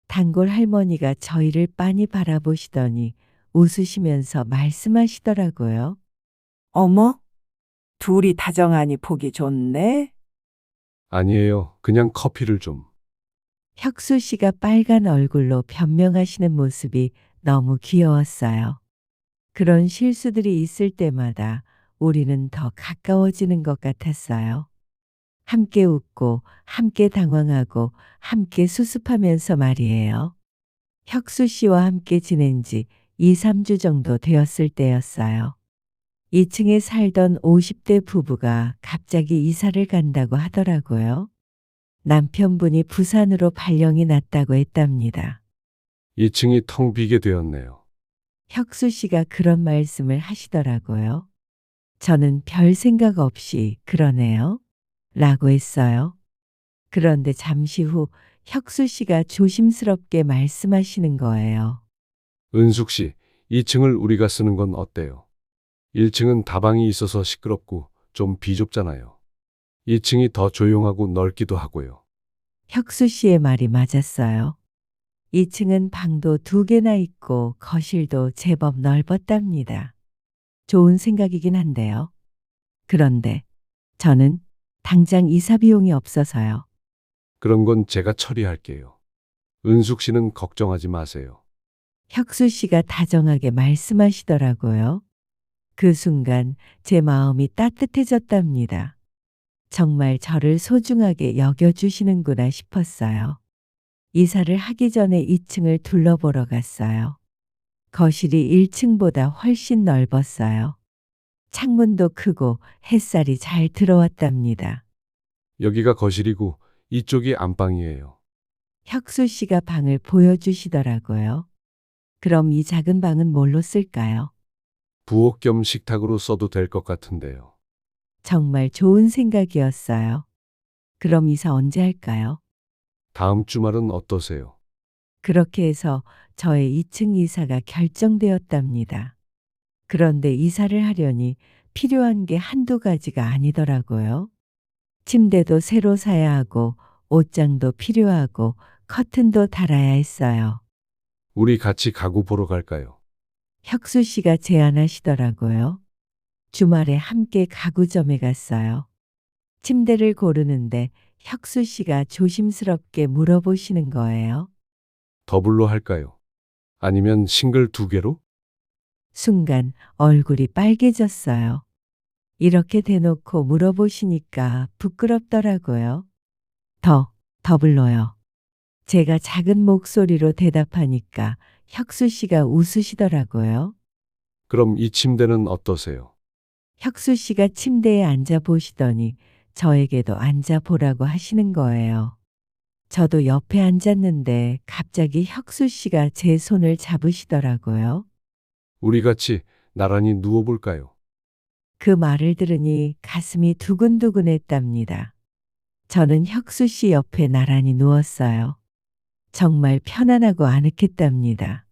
단골 할머니가 저희를 빤히 바라보시더니 웃으시면서 말씀하시더라고요. 어머, 둘이 다정하니 보기 좋네. 아니에요. 그냥 커피를 좀. 혁수 씨가 빨간 얼굴로 변명하시는 모습이 너무 귀여웠어요. 그런 실수들이 있을 때마다 우리는 더 가까워지는 것 같았어요. 함께 웃고, 함께 당황하고, 함께 수습하면서 말이에요. 혁수 씨와 함께 지낸 지 2, 3주 정도 되었을 때였어요. 2층에 살던 50대 부부가 갑자기 이사를 간다고 하더라고요. 남편분이 부산으로 발령이 났다고 했답니다. 2층이 텅 비게 되었네요. 혁수 씨가 그런 말씀을 하시더라고요. 저는 별 생각 없이 그러네요. 라고 했어요. 그런데 잠시 후 혁수 씨가 조심스럽게 말씀하시는 거예요. 은숙 씨, 2층을 우리가 쓰는 건 어때요? 1층은 다방이 있어서 시끄럽고 좀 비좁잖아요. 2층이 더 조용하고 넓기도 하고요. 혁수 씨의 말이 맞았어요. 2층은 방도 2개나 있고 거실도 제법 넓었답니다. 좋은 생각이긴 한데요. 그런데 저는 당장 이사 비용이 없어서요. 그런 건 제가 처리할게요. 은숙 씨는 걱정하지 마세요. 혁수 씨가 다정하게 말씀하시더라고요. 그 순간 제 마음이 따뜻해졌답니다. 정말 저를 소중하게 여겨주시는구나 싶었어요. 이사를 하기 전에 2층을 둘러보러 갔어요. 거실이 1층보다 훨씬 넓었어요. 창문도 크고 햇살이 잘 들어왔답니다. 여기가 거실이고 이쪽이 안방이에요. 혁수 씨가 방을 보여주시더라고요. 그럼 이 작은 방은 뭘로 쓸까요? 부엌 겸 식탁으로 써도 될 것 같은데요. 정말 좋은 생각이었어요. 그럼 이사 언제 할까요? 다음 주말은 어떠세요? 그렇게 해서 저의 2층 이사가 결정되었답니다. 그런데 이사를 하려니 필요한 게 한두 가지가 아니더라고요. 침대도 새로 사야 하고 옷장도 필요하고 커튼도 달아야 했어요. 우리 같이 가구 보러 갈까요? 혁수 씨가 제안하시더라고요. 주말에 함께 가구점에 갔어요. 침대를 고르는데 혁수 씨가 조심스럽게 물어보시는 거예요. 더블로 할까요? 아니면 싱글 2개로? 순간 얼굴이 빨개졌어요. 이렇게 대놓고 물어보시니까 부끄럽더라고요. 더블로요. 제가 작은 목소리로 대답하니까 혁수 씨가 웃으시더라고요. 그럼 이 침대는 어떠세요? 혁수 씨가 침대에 앉아 보시더니 저에게도 앉아 보라고 하시는 거예요. 저도 옆에 앉았는데 갑자기 혁수 씨가 제 손을 잡으시더라고요. 우리 같이 나란히 누워볼까요? 그 말을 들으니 가슴이 두근두근했답니다. 저는 혁수 씨 옆에 나란히 누웠어요. 정말 편안하고 아늑했답니다.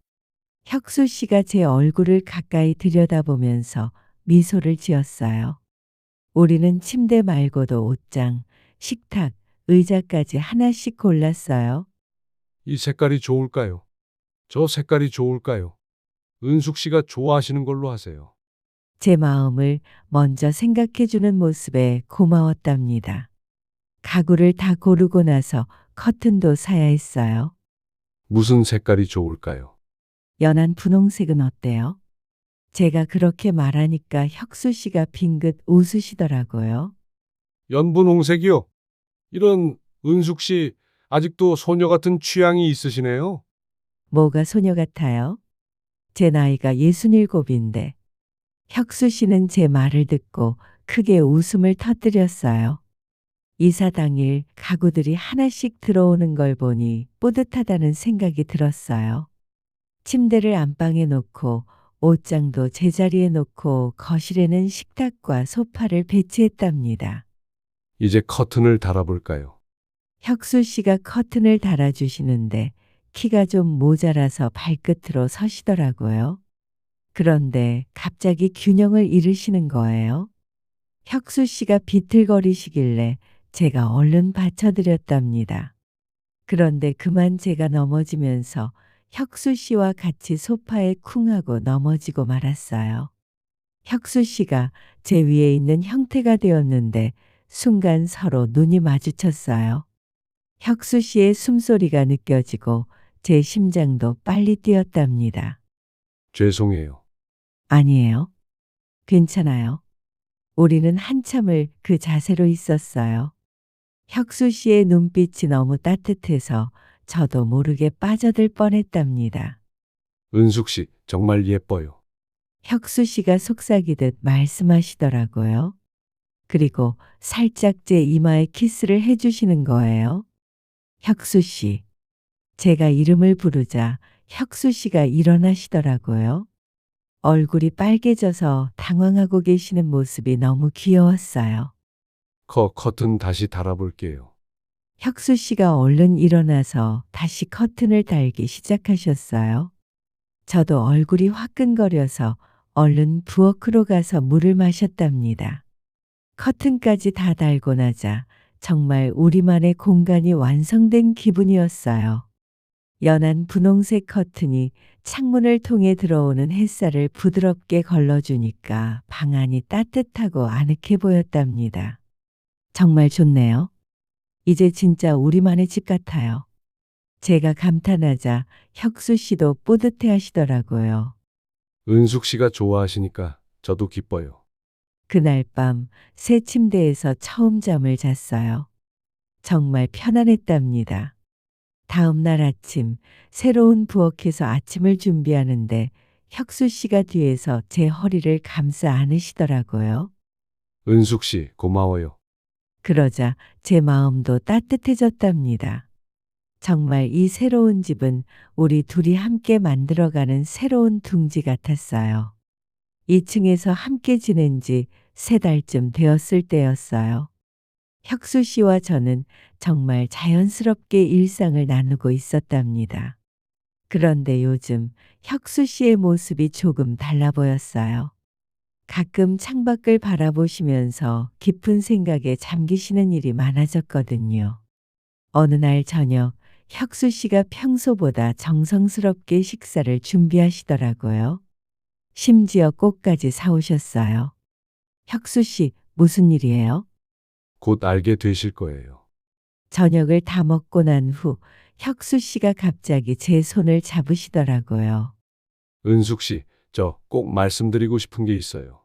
혁수 씨가 제 얼굴을 가까이 들여다보면서 미소를 지었어요. 우리는 침대 말고도 옷장, 식탁, 의자까지 하나씩 골랐어요. 이 색깔이 좋을까요? 저 색깔이 좋을까요? 은숙 씨가 좋아하시는 걸로 하세요. 제 마음을 먼저 생각해주는 모습에 고마웠답니다. 가구를 다 고르고 나서 커튼도 사야 했어요. 무슨 색깔이 좋을까요? 연한 분홍색은 어때요? 제가 그렇게 말하니까 혁수 씨가 빙긋 웃으시더라고요. 연분홍색이요? 이런 은숙 씨 아직도 소녀 같은 취향이 있으시네요. 뭐가 소녀 같아요? 제 나이가 67인데. 혁수 씨는 제 말을 듣고 크게 웃음을 터뜨렸어요. 이사 당일 가구들이 하나씩 들어오는 걸 보니 뿌듯하다는 생각이 들었어요. 침대를 안방에 놓고 옷장도 제자리에 놓고 거실에는 식탁과 소파를 배치했답니다. 이제 커튼을 달아볼까요? 혁수 씨가 커튼을 달아주시는데 키가 좀 모자라서 발끝으로 서시더라고요. 그런데 갑자기 균형을 잃으시는 거예요. 혁수 씨가 비틀거리시길래 제가 얼른 받쳐드렸답니다. 그런데 그만 제가 넘어지면서 혁수 씨와 같이 소파에 쿵 하고 넘어지고 말았어요. 혁수 씨가 제 위에 있는 형태가 되었는데 순간 서로 눈이 마주쳤어요. 혁수 씨의 숨소리가 느껴지고 제 심장도 빨리 뛰었답니다. 죄송해요. 아니에요. 괜찮아요. 우리는 한참을 그 자세로 있었어요. 혁수 씨의 눈빛이 너무 따뜻해서 저도 모르게 빠져들 뻔했답니다. 은숙 씨 정말 예뻐요. 혁수 씨가 속삭이듯 말씀하시더라고요. 그리고 살짝 제 이마에 키스를 해주시는 거예요. 혁수 씨. 제가 이름을 부르자 혁수 씨가 일어나시더라고요. 얼굴이 빨개져서 당황하고 계시는 모습이 너무 귀여웠어요. 커튼 다시 달아볼게요. 혁수 씨가 얼른 일어나서 다시 커튼을 달기 시작하셨어요. 저도 얼굴이 화끈거려서 얼른 부엌으로 가서 물을 마셨답니다. 커튼까지 다 달고 나자 정말 우리만의 공간이 완성된 기분이었어요. 연한 분홍색 커튼이 창문을 통해 들어오는 햇살을 부드럽게 걸러주니까 방 안이 따뜻하고 아늑해 보였답니다. 정말 좋네요. 이제 진짜 우리만의 집 같아요. 제가 감탄하자 혁수 씨도 뿌듯해 하시더라고요. 은숙 씨가 좋아하시니까 저도 기뻐요. 그날 밤 새 침대에서 처음 잠을 잤어요. 정말 편안했답니다. 다음 날 아침 새로운 부엌에서 아침을 준비하는데 혁수 씨가 뒤에서 제 허리를 감싸 안으시더라고요. 은숙 씨 고마워요. 그러자 제 마음도 따뜻해졌답니다. 정말 이 새로운 집은 우리 둘이 함께 만들어가는 새로운 둥지 같았어요. 2층에서 함께 지낸 지 3달쯤 되었을 때였어요. 혁수 씨와 저는 정말 자연스럽게 일상을 나누고 있었답니다. 그런데 요즘 혁수 씨의 모습이 조금 달라 보였어요. 가끔 창밖을 바라보시면서 깊은 생각에 잠기시는 일이 많아졌거든요. 어느 날 저녁 혁수 씨가 평소보다 정성스럽게 식사를 준비하시더라고요. 심지어 꽃까지 사오셨어요. 혁수 씨, 무슨 일이에요? 곧 알게 되실 거예요. 저녁을 다 먹고 난 후 혁수 씨가 갑자기 제 손을 잡으시더라고요. 은숙 씨, 저 꼭 말씀드리고 싶은 게 있어요.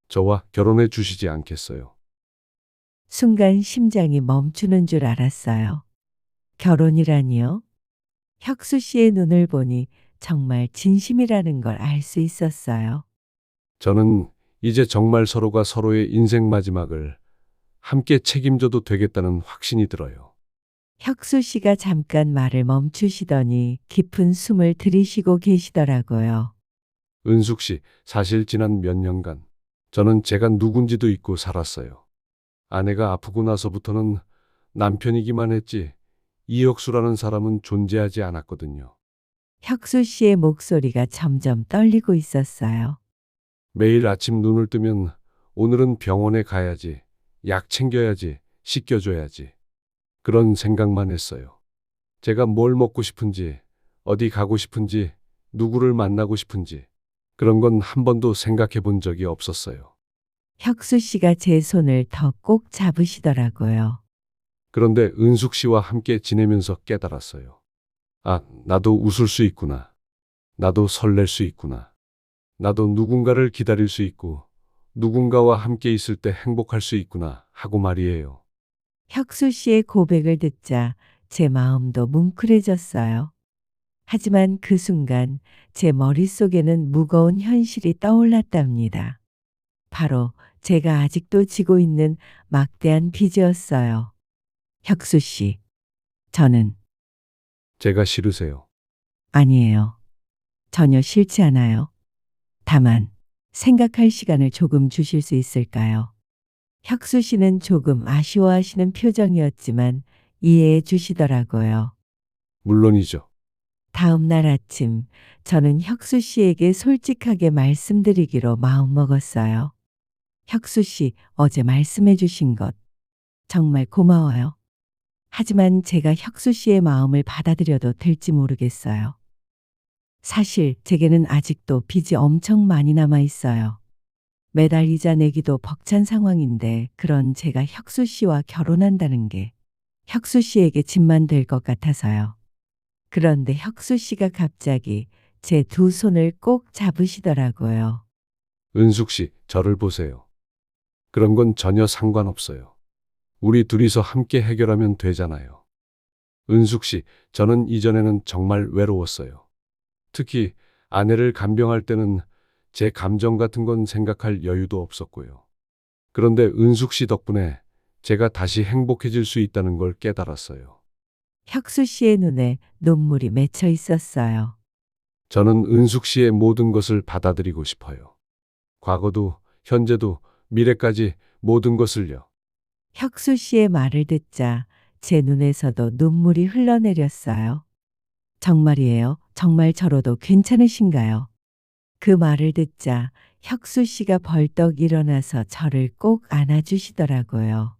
저와 결혼해 주시지 않겠어요? 순간 심장이 멈추는 줄 알았어요. 결혼이라니요? 혁수 씨의 눈을 보니 정말 진심이라는 걸 알 수 있었어요. 저는 이제 정말 서로가 서로의 인생 마지막을 함께 책임져도 되겠다는 확신이 들어요. 혁수 씨가 잠깐 말을 멈추시더니 깊은 숨을 들이쉬고 계시더라고요. 은숙 씨, 사실 지난 몇 년간 저는 제가 누군지도 잊고 살았어요. 아내가 아프고 나서부터는 남편이기만 했지 이혁수라는 사람은 존재하지 않았거든요. 혁수 씨의 목소리가 점점 떨리고 있었어요. 매일 아침 눈을 뜨면 오늘은 병원에 가야지, 약 챙겨야지, 씻겨줘야지. 그런 생각만 했어요. 제가 뭘 먹고 싶은지, 어디 가고 싶은지, 누구를 만나고 싶은지, 그런 건 한 번도 생각해 본 적이 없었어요. 혁수 씨가 제 손을 더 꼭 잡으시더라고요. 그런데 은숙 씨와 함께 지내면서 깨달았어요. 아, 나도 웃을 수 있구나. 나도 설렐 수 있구나. 나도 누군가를 기다릴 수 있고, 누군가와 함께 있을 때 행복할 수 있구나 하고 말이에요. 혁수 씨의 고백을 듣자 제 마음도 뭉클해졌어요. 하지만 그 순간 제 머릿속에는 무거운 현실이 떠올랐답니다. 바로 제가 아직도 지고 있는 막대한 빚이었어요. 혁수 씨, 저는 제가 싫으세요. 아니에요. 전혀 싫지 않아요. 다만 생각할 시간을 조금 주실 수 있을까요? 혁수 씨는 조금 아쉬워하시는 표정이었지만 이해해 주시더라고요. 물론이죠. 다음 날 아침 저는 혁수 씨에게 솔직하게 말씀드리기로 마음먹었어요. 혁수 씨, 어제 말씀해 주신 것 정말 고마워요. 하지만 제가 혁수 씨의 마음을 받아들여도 될지 모르겠어요. 사실 제게는 아직도 빚이 엄청 많이 남아 있어요. 매달 이자 내기도 벅찬 상황인데 그런 제가 혁수 씨와 결혼한다는 게 혁수 씨에게 짐만 될 것 같아서요. 그런데 혁수 씨가 갑자기 제 두 손을 꼭 잡으시더라고요. 은숙 씨, 저를 보세요. 그런 건 전혀 상관없어요. 우리 둘이서 함께 해결하면 되잖아요. 은숙 씨, 저는 이전에는 정말 외로웠어요. 특히 아내를 간병할 때는 제 감정 같은 건 생각할 여유도 없었고요. 그런데 은숙 씨 덕분에 제가 다시 행복해질 수 있다는 걸 깨달았어요. 혁수 씨의 눈에 눈물이 맺혀 있었어요. 저는 은숙 씨의 모든 것을 받아들이고 싶어요. 과거도, 현재도, 미래까지 모든 것을요. 혁수 씨의 말을 듣자 제 눈에서도 눈물이 흘러내렸어요. 정말이에요. 정말 저로도 괜찮으신가요? 그 말을 듣자 혁수 씨가 벌떡 일어나서 저를 꼭 안아주시더라고요.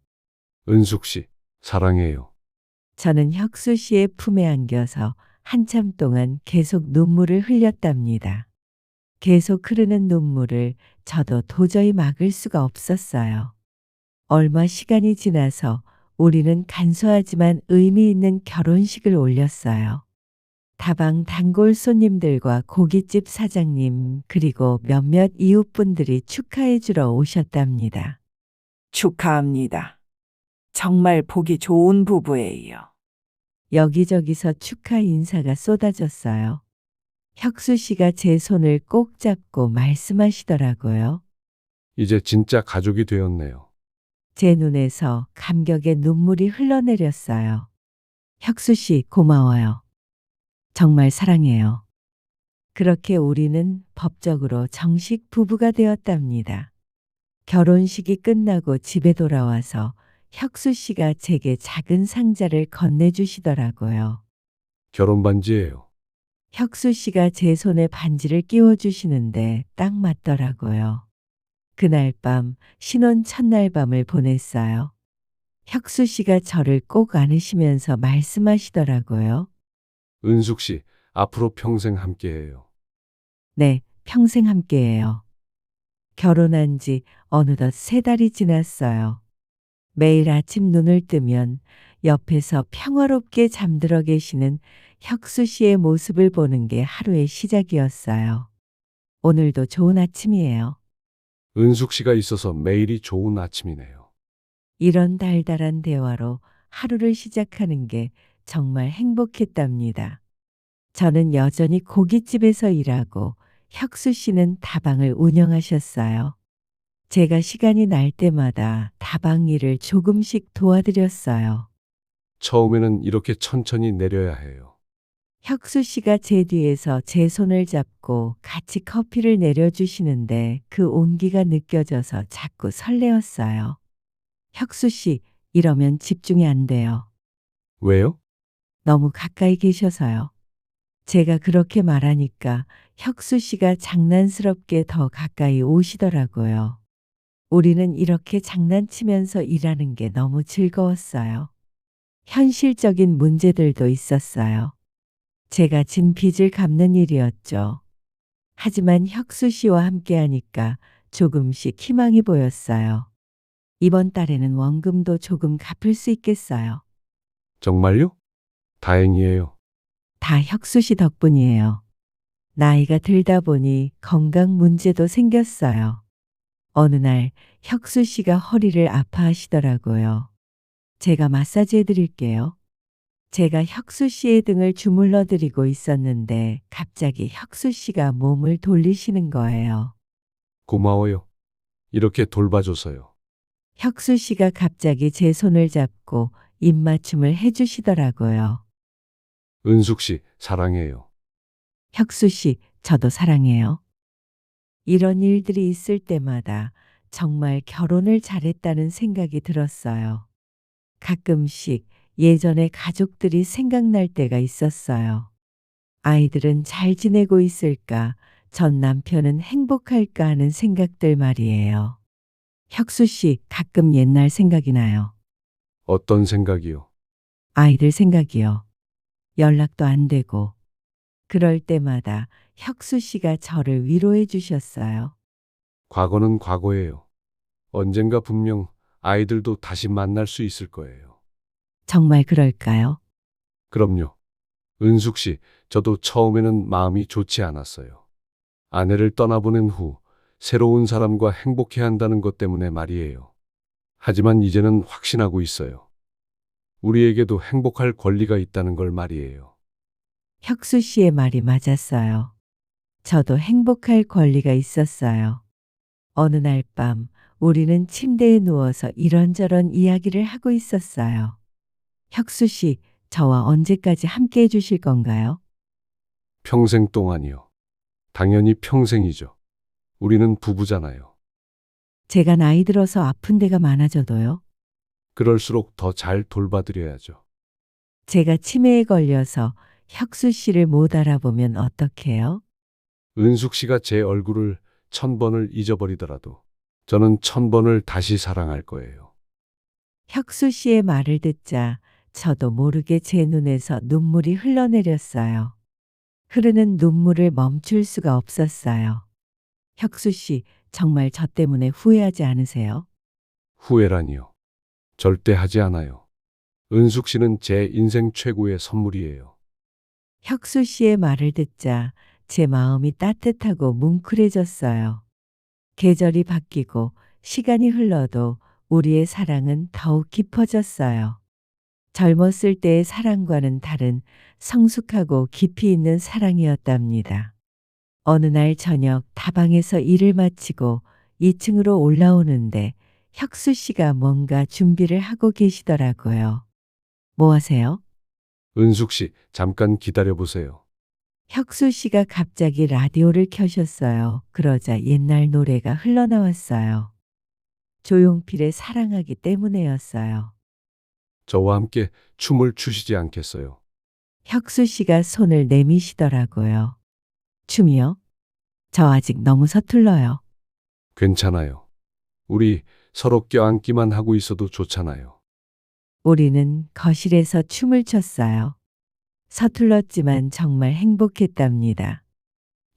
은숙 씨, 사랑해요. 저는 혁수 씨의 품에 안겨서 한참 동안 계속 눈물을 흘렸답니다. 계속 흐르는 눈물을 저도 도저히 막을 수가 없었어요. 얼마 시간이 지나서 우리는 간소하지만 의미 있는 결혼식을 올렸어요. 다방 단골 손님들과 고깃집 사장님 그리고 몇몇 이웃분들이 축하해 주러 오셨답니다. 축하합니다. 정말 보기 좋은 부부예요. 여기저기서 축하 인사가 쏟아졌어요. 혁수 씨가 제 손을 꼭 잡고 말씀하시더라고요. 이제 진짜 가족이 되었네요. 제 눈에서 감격의 눈물이 흘러내렸어요. 혁수 씨, 고마워요. 정말 사랑해요. 그렇게 우리는 법적으로 정식 부부가 되었답니다. 결혼식이 끝나고 집에 돌아와서 혁수 씨가 제게 작은 상자를 건네주시더라고요. 결혼 반지예요. 혁수 씨가 제 손에 반지를 끼워주시는데 딱 맞더라고요. 그날 밤 신혼 첫날 밤을 보냈어요. 혁수 씨가 저를 꼭 안으시면서 말씀하시더라고요. 은숙 씨, 앞으로 평생 함께해요. 네, 평생 함께해요. 결혼한 지 어느덧 3달이 지났어요. 매일 아침 눈을 뜨면 옆에서 평화롭게 잠들어 계시는 혁수 씨의 모습을 보는 게 하루의 시작이었어요. 오늘도 좋은 아침이에요. 은숙 씨가 있어서 매일이 좋은 아침이네요. 이런 달달한 대화로 하루를 시작하는 게 정말 행복했답니다. 저는 여전히 고깃집에서 일하고 혁수 씨는 다방을 운영하셨어요. 제가 시간이 날 때마다 다방 일을 조금씩 도와드렸어요. 처음에는 이렇게 천천히 내려야 해요. 혁수 씨가 제 뒤에서 제 손을 잡고 같이 커피를 내려주시는데 그 온기가 느껴져서 자꾸 설레었어요. 혁수 씨, 이러면 집중이 안 돼요. 왜요? 너무 가까이 계셔서요. 제가 그렇게 말하니까 혁수 씨가 장난스럽게 더 가까이 오시더라고요. 우리는 이렇게 장난치면서 일하는 게 너무 즐거웠어요. 현실적인 문제들도 있었어요. 제가 진 빚을 갚는 일이었죠. 하지만 혁수 씨와 함께 하니까 조금씩 희망이 보였어요. 이번 달에는 원금도 조금 갚을 수 있겠어요. 정말요? 다행이에요. 다 혁수 씨 덕분이에요. 나이가 들다 보니 건강 문제도 생겼어요. 어느 날 혁수 씨가 허리를 아파하시더라고요. 제가 마사지 해드릴게요. 제가 혁수 씨의 등을 주물러 드리고 있었는데 갑자기 혁수 씨가 몸을 돌리시는 거예요. 고마워요. 이렇게 돌봐줘서요. 혁수 씨가 갑자기 제 손을 잡고 입맞춤을 해주시더라고요. 은숙 씨, 사랑해요. 혁수 씨, 저도 사랑해요. 이런 일들이 있을 때마다 정말 결혼을 잘했다는 생각이 들었어요. 가끔씩 예전의 가족들이 생각날 때가 있었어요. 아이들은 잘 지내고 있을까, 전 남편은 행복할까 하는 생각들 말이에요. 혁수 씨, 가끔 옛날 생각이 나요. 어떤 생각이요? 아이들 생각이요. 연락도 안 되고. 그럴 때마다 혁수 씨가 저를 위로해 주셨어요. 과거는 과거예요. 언젠가 분명 아이들도 다시 만날 수 있을 거예요. 정말 그럴까요? 그럼요. 은숙 씨, 저도 처음에는 마음이 좋지 않았어요. 아내를 떠나보낸 후 새로운 사람과 행복해야 한다는 것 때문에 말이에요. 하지만 이제는 확신하고 있어요. 우리에게도 행복할 권리가 있다는 걸 말이에요. 혁수 씨의 말이 맞았어요. 저도 행복할 권리가 있었어요. 어느 날 밤 우리는 침대에 누워서 이런저런 이야기를 하고 있었어요. 혁수 씨, 저와 언제까지 함께 해주실 건가요? 평생 동안이요. 당연히 평생이죠. 우리는 부부잖아요. 제가 나이 들어서 아픈 데가 많아져도요. 그럴수록 더 잘 돌봐드려야죠. 제가 치매에 걸려서 혁수 씨를 못 알아보면 어떡해요? 은숙 씨가 제 얼굴을 1000번을 잊어버리더라도 저는 1000번을 다시 사랑할 거예요. 혁수 씨의 말을 듣자 저도 모르게 제 눈에서 눈물이 흘러내렸어요. 흐르는 눈물을 멈출 수가 없었어요. 혁수 씨, 정말 저 때문에 후회하지 않으세요? 후회라니요. 절대 하지 않아요. 은숙 씨는 제 인생 최고의 선물이에요. 혁수 씨의 말을 듣자 제 마음이 따뜻하고 뭉클해졌어요. 계절이 바뀌고 시간이 흘러도 우리의 사랑은 더욱 깊어졌어요. 젊었을 때의 사랑과는 다른 성숙하고 깊이 있는 사랑이었답니다. 어느 날 저녁 다방에서 일을 마치고 2층으로 올라오는데 혁수 씨가 뭔가 준비를 하고 계시더라고요. 뭐 하세요? 은숙 씨, 잠깐 기다려 보세요. 혁수 씨가 갑자기 라디오를 켜셨어요. 그러자 옛날 노래가 흘러나왔어요. 조용필의 사랑하기 때문에였어요. 저와 함께 춤을 추시지 않겠어요? 혁수 씨가 손을 내미시더라고요. 춤이요? 저 아직 너무 서툴러요. 괜찮아요. 우리 서로 껴안기만 하고 있어도 좋잖아요. 우리는 거실에서 춤을 췄어요. 서툴렀지만 정말 행복했답니다.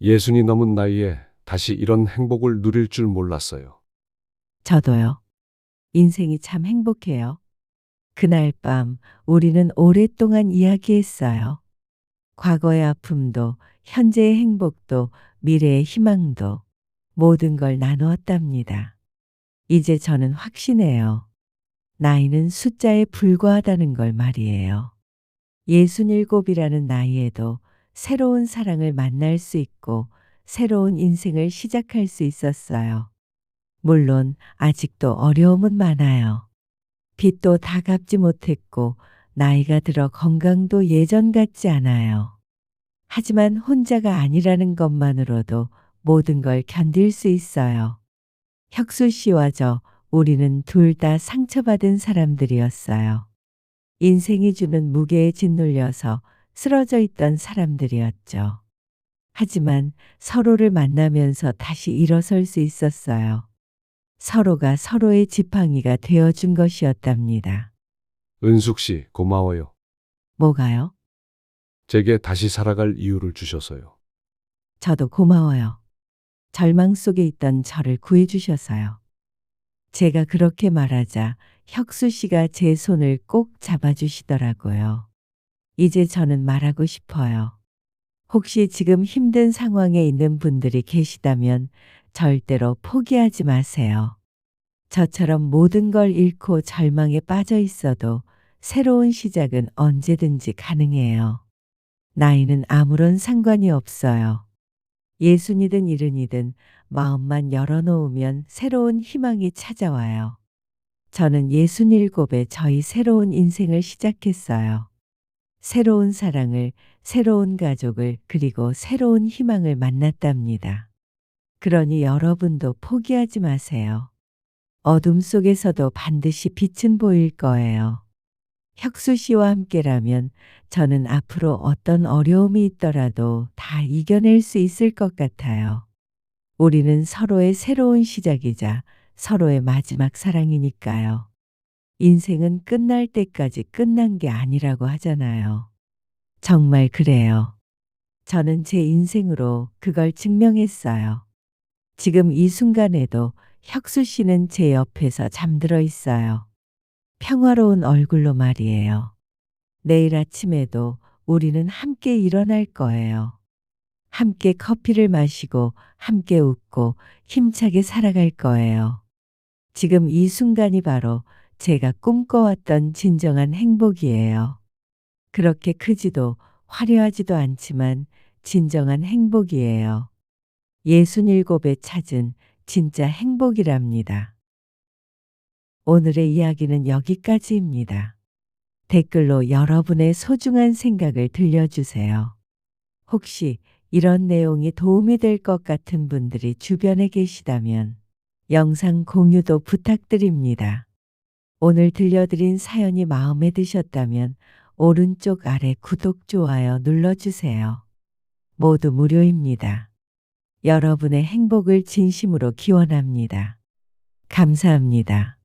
60이 넘은 나이에 다시 이런 행복을 누릴 줄 몰랐어요. 저도요. 인생이 참 행복해요. 그날 밤 우리는 오랫동안 이야기했어요. 과거의 아픔도, 현재의 행복도, 미래의 희망도 모든 걸 나누었답니다. 이제 저는 확신해요. 나이는 숫자에 불과하다는 걸 말이에요. 67이라는 나이에도 새로운 사랑을 만날 수 있고 새로운 인생을 시작할 수 있었어요. 물론 아직도 어려움은 많아요. 빚도 다 갚지 못했고 나이가 들어 건강도 예전 같지 않아요. 하지만 혼자가 아니라는 것만으로도 모든 걸 견딜 수 있어요. 혁수 씨와 우리는 둘 다 상처받은 사람들이었어요. 인생이 주는 무게에 짓눌려서 쓰러져 있던 사람들이었죠. 하지만 서로를 만나면서 다시 일어설 수 있었어요. 서로가 서로의 지팡이가 되어준 것이었답니다. 은숙 씨, 고마워요. 뭐가요? 제게 다시 살아갈 이유를 주셔서요. 저도 고마워요. 절망 속에 있던 저를 구해주셔서요. 제가 그렇게 말하자 혁수 씨가 제 손을 꼭 잡아주시더라고요. 이제 저는 말하고 싶어요. 혹시 지금 힘든 상황에 있는 분들이 계시다면 절대로 포기하지 마세요. 저처럼 모든 걸 잃고 절망에 빠져 있어도 새로운 시작은 언제든지 가능해요. 나이는 아무런 상관이 없어요. 예순이든 일흔이든 마음만 열어놓으면 새로운 희망이 찾아와요. 저는 67에 저희 새로운 인생을 시작했어요. 새로운 사랑을, 새로운 가족을, 그리고 새로운 희망을 만났답니다. 그러니 여러분도 포기하지 마세요. 어둠 속에서도 반드시 빛은 보일 거예요. 혁수 씨와 함께라면 저는 앞으로 어떤 어려움이 있더라도 다 이겨낼 수 있을 것 같아요. 우리는 서로의 새로운 시작이자 서로의 마지막 사랑이니까요. 인생은 끝날 때까지 끝난 게 아니라고 하잖아요. 정말 그래요. 저는 제 인생으로 그걸 증명했어요. 지금 이 순간에도 혁수 씨는 제 옆에서 잠들어 있어요. 평화로운 얼굴로 말이에요. 내일 아침에도 우리는 함께 일어날 거예요. 함께 커피를 마시고 함께 웃고 힘차게 살아갈 거예요. 지금 이 순간이 바로 제가 꿈꿔왔던 진정한 행복이에요. 그렇게 크지도 화려하지도 않지만 진정한 행복이에요. 67에 찾은 진짜 행복이랍니다. 오늘의 이야기는 여기까지입니다. 댓글로 여러분의 소중한 생각을 들려주세요. 혹시 이런 내용이 도움이 될 것 같은 분들이 주변에 계시다면 영상 공유도 부탁드립니다. 오늘 들려드린 사연이 마음에 드셨다면 오른쪽 아래 구독, 좋아요 눌러주세요. 모두 무료입니다. 여러분의 행복을 진심으로 기원합니다. 감사합니다.